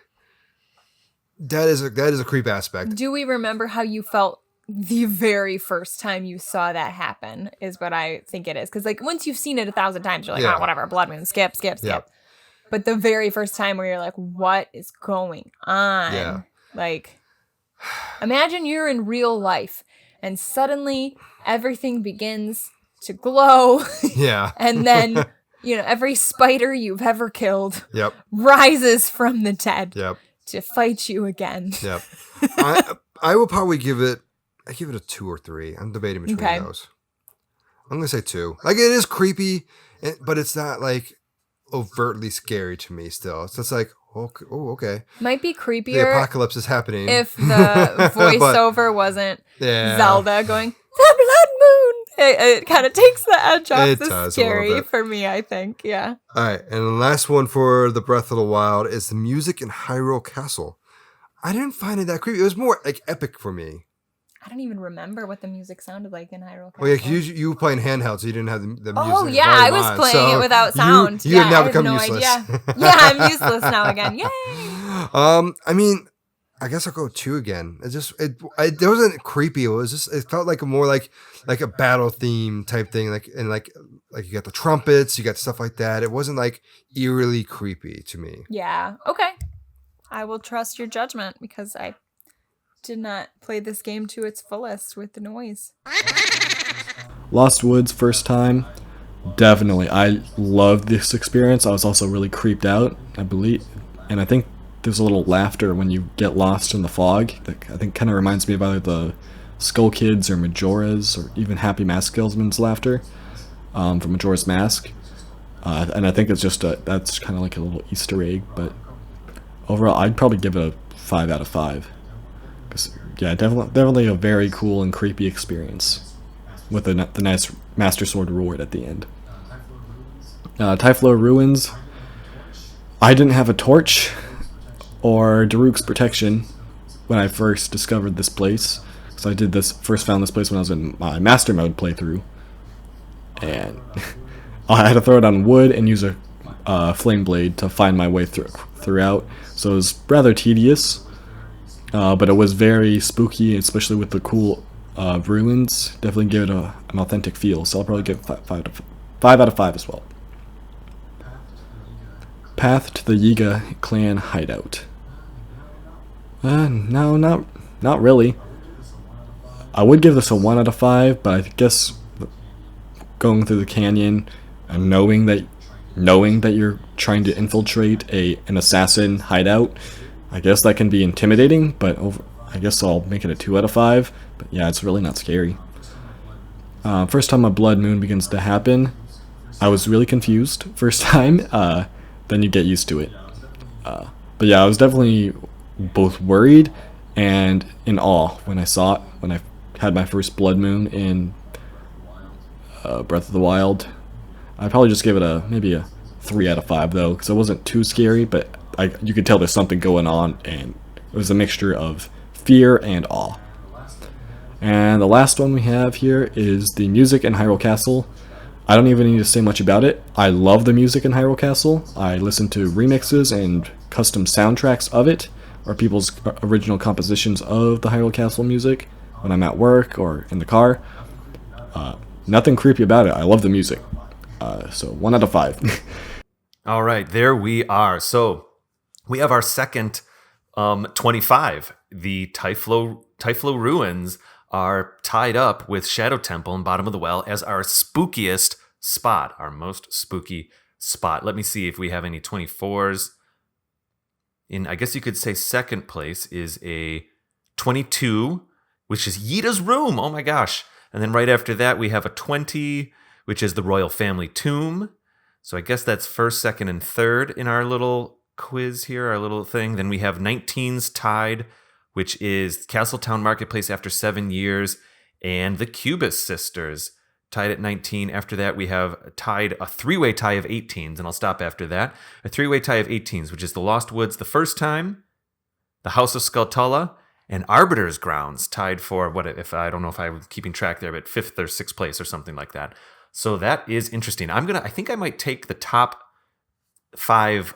That is a creep aspect. Do we remember how you felt the very first time you saw that happen? Is what I think it is. Because like once you've seen it 1,000 times, you're like, oh, whatever, blood moon, skip. Yep. But the very first time where you're like, what is going on? Yeah. Like, imagine you're in real life and suddenly everything begins to glow. Yeah. And then every spider you've ever killed rises from the dead to fight you again. Yep. I will probably give it a 2 or 3. I'm debating between those. I'm going to say 2. Like, it is creepy, but it's not, like, overtly scary to me still. It's just like, okay. Might be creepier. The apocalypse is happening. If the voiceover wasn't Zelda going, the blood moon. It kind of takes the edge off the scary for me, I think. Yeah. All right. And the last one for the Breath of the Wild is the music in Hyrule Castle. I didn't find it that creepy. It was more like epic for me. I don't even remember what the music sounded like in Hyrule Castle. Well, yeah, you were playing handheld, so you didn't have the music. Oh, yeah, I was playing it without sound. You have now become useless. Yeah, I'm useless now again. Yay! I mean, I guess I'll go 2 again. It wasn't creepy. It felt like more like a battle theme type thing. Like you got the trumpets, you got stuff like that. It wasn't like eerily creepy to me. Yeah. Okay. I will trust your judgment because I did not play this game to its fullest with the noise. Lost Woods first time. Definitely. I loved this experience. I was also really creeped out, I believe. And I think there's a little laughter when you get lost in the fog. That I think kind of reminds me of either the Skull Kids or Majora's or even Happy Mask Salesman's laughter from Majora's Mask. And I think it's just that's kind of like a little Easter egg, but overall I'd probably give it a 5 out of 5. Yeah, definitely a very cool and creepy experience with the nice Master Sword reward at the end. Tyflo Ruins. I didn't have a torch or Daruk's protection when I first discovered this place, because I first found this place when I was in my Master Mode playthrough, and I had to throw it on wood and use a flame blade to find my way throughout. So it was rather tedious. But it was very spooky, especially with the cool ruins. Definitely give it an authentic feel, so I'll probably give it 5 out of 5 as well. Path to the Yiga clan hideout. No, not really. I would give this a 1 out of 5, but I guess going through the canyon and knowing that you're trying to infiltrate an assassin hideout, I guess that can be intimidating, but I guess I'll make it a 2 out of 5. But yeah, it's really not scary. First time a blood moon begins to happen, I was really confused first time. Then you get used to it. But yeah, I was definitely both worried and in awe when I saw it, when I had my first blood moon in Breath of the Wild. I'd probably just give it maybe a 3 out of 5 though, because it wasn't too scary, but you could tell there's something going on, and it was a mixture of fear and awe. And the last one we have here is the music in Hyrule Castle. I don't even need to say much about it. I love the music in Hyrule Castle. I listen to remixes and custom soundtracks of it, or people's original compositions of the Hyrule Castle music when I'm at work or in the car. Nothing creepy about it. I love the music. So 1 out of 5. All right, there we are. So we have our second 25. The Tyflo Ruins are tied up with Shadow Temple and Bottom of the Well as our spookiest spot, our most spooky spot. Let me see if we have any 24s. I guess you could say second place is a 22, which is Yida's room. Oh my gosh. And then right after that, we have a 20, which is the Royal Family Tomb. So I guess that's first, second, and third in our little quiz here, our little thing. Then we have 19s tied, which is Castletown Marketplace after 7 years, and the Cubist Sisters tied at 19. After that, we have tied a 3-way tie of 18s, and I'll stop after that. A 3-way tie of 18s, which is the Lost Woods the first time, the House of Skulltula, and Arbiter's Grounds tied for I don't know if I'm keeping track there, but 5th or 6th place or something like that. So that is interesting. I think I might take the top 5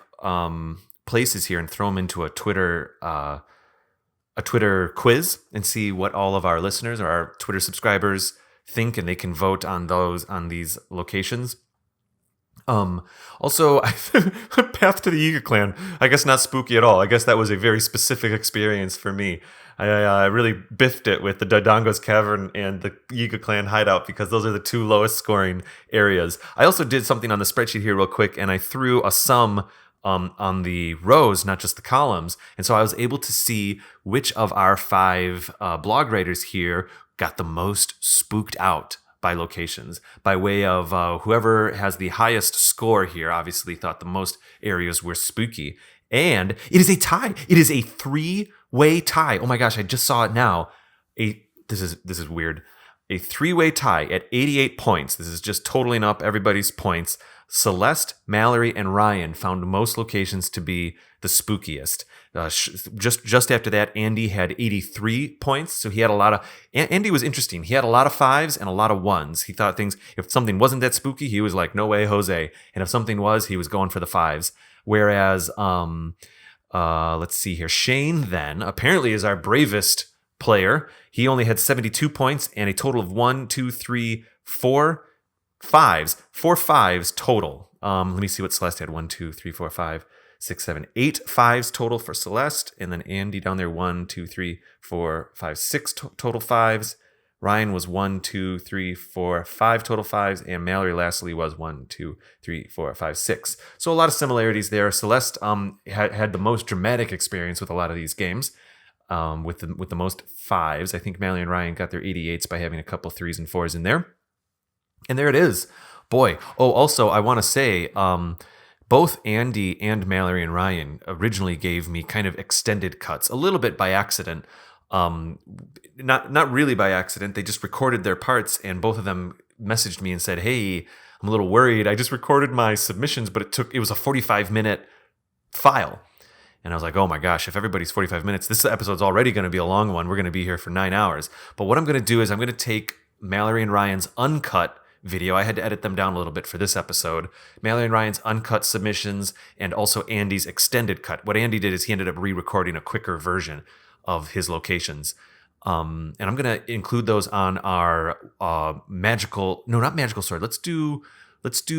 places here and throw them into a Twitter quiz and see what all of our listeners or our Twitter subscribers think, and they can vote on these locations. Also, Path to the Yiga clan, I guess not spooky at all. I guess that was a very specific experience for me. I really biffed it with the Dodongo's Cavern and the Yiga clan hideout because those are the 2 lowest scoring areas. I also did something on the spreadsheet here real quick, and I threw a sum on the rows, not just the columns. And so I was able to see which of our 5 blog writers here got the most spooked out by locations, by way of whoever has the highest score here obviously thought the most areas were spooky. And it is a tie. It is a 3-way tie. Oh my gosh, I just saw it now. This is weird. A 3-way tie at 88 points. This is just totaling up everybody's points. Celeste, Mallory, and Ryan found most locations to be the spookiest. Just after that, Andy had 83 points. So he had a lot of... Andy was interesting. He had a lot of 5s and a lot of 1s. He thought if something wasn't that spooky, he was like, no way, Jose. And if something was, he was going for the 5s. Whereas, let's see here. Shane then apparently is our bravest player. He only had 72 points and a total of 4 5s. 4 5s total. Let me see what Celeste had. 1, 2, 3, 4, 5, 6, 7, 8 5s total for Celeste. And then Andy down there, 1, 2, 3, 4, 5, 6 total 5s. Ryan was 1, 2, 3, 4, 5 total 5s. And Mallory lastly was 1, 2, 3, 4, 5, 6. So a lot of similarities there. Celeste had the most dramatic experience with a lot of these games. with the most 5s. I think Mallory and Ryan got their 88s by having a couple 3s and 4s in there. And there it is. Boy. Oh, also, I want to say, both Andy and Mallory and Ryan originally gave me kind of extended cuts, a little bit by accident. Not really by accident. They just recorded their parts, and both of them messaged me and said, "Hey, I'm a little worried. I just recorded my submissions, but it was a 45-minute file." And I was like, oh my gosh, if everybody's 45 minutes, this episode's already going to be a long one. We're going to be here for 9 hours. But what I'm going to do is I'm going to take Mallory and Ryan's uncut video. I had to edit them down a little bit for this episode. Mallory and Ryan's uncut submissions, and also Andy's extended cut. What Andy did is he ended up re-recording a quicker version of his locations. And I'm going to include those on our not magical sword. Let's do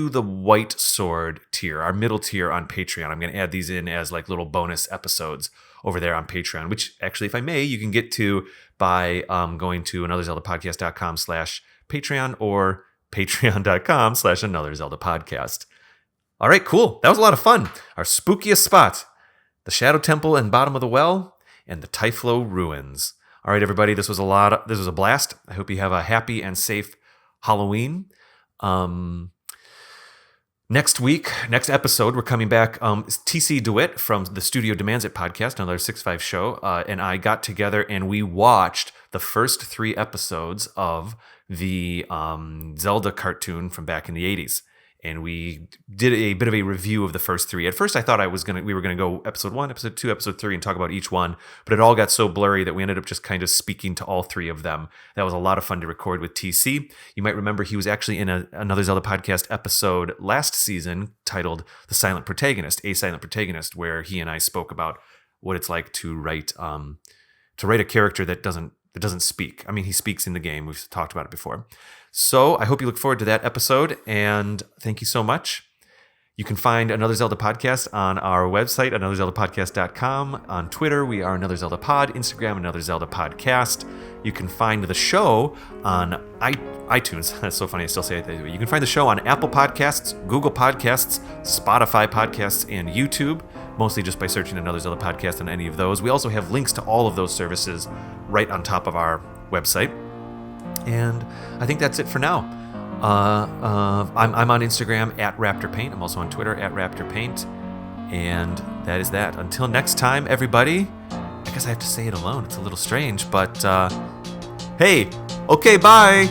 the white sword tier, our middle tier on Patreon. I'm going to add these in as like little bonus episodes over there on Patreon, which actually, if I may, you can get to by going to anotherzelda.com/Patreon or patreon.com/Another Zelda Podcast. All right, cool. That was a lot of fun. Our spookiest spot, the Shadow Temple and Bottom of the Well, and the Tyflo Ruins. All right, everybody, this was a blast. I hope you have a happy and safe Halloween. Next episode, we're coming back. TC DeWitt from the Studio Demands It podcast, another 6-5 show, and I got together and we watched the first 3 episodes of the Zelda cartoon from back in the 80s. And we did a bit of a review of the first 3. At first, I thought we were gonna go episode 1, episode 2, episode 3, and talk about each one. But it all got so blurry that we ended up just kind of speaking to all 3 of them. That was a lot of fun to record with TC. You might remember he was actually in another Zelda podcast episode last season titled "The Silent Protagonist," a silent protagonist, where he and I spoke about what it's like to write a character that doesn't speak. I mean, he speaks in the game. We've talked about it before. So I hope you look forward to that episode, and thank you so much. You can find Another Zelda Podcast on our website, anotherzeldapodcast.com. On Twitter, we are Another Zelda Pod. Instagram, Another Zelda Podcast. You can find the show on iTunes. That's so funny, I still say it. You can find the show on Apple Podcasts, Google Podcasts, Spotify Podcasts, and YouTube, mostly just by searching Another Zelda Podcast on any of those. We also have links to all of those services right on top of our website. And I think that's it for now. I'm on Instagram at RaptorPaint. I'm also on Twitter at RaptorPaint. And that is that. Until next time, everybody. I guess I have to say it alone. It's a little strange, but hey, okay, bye.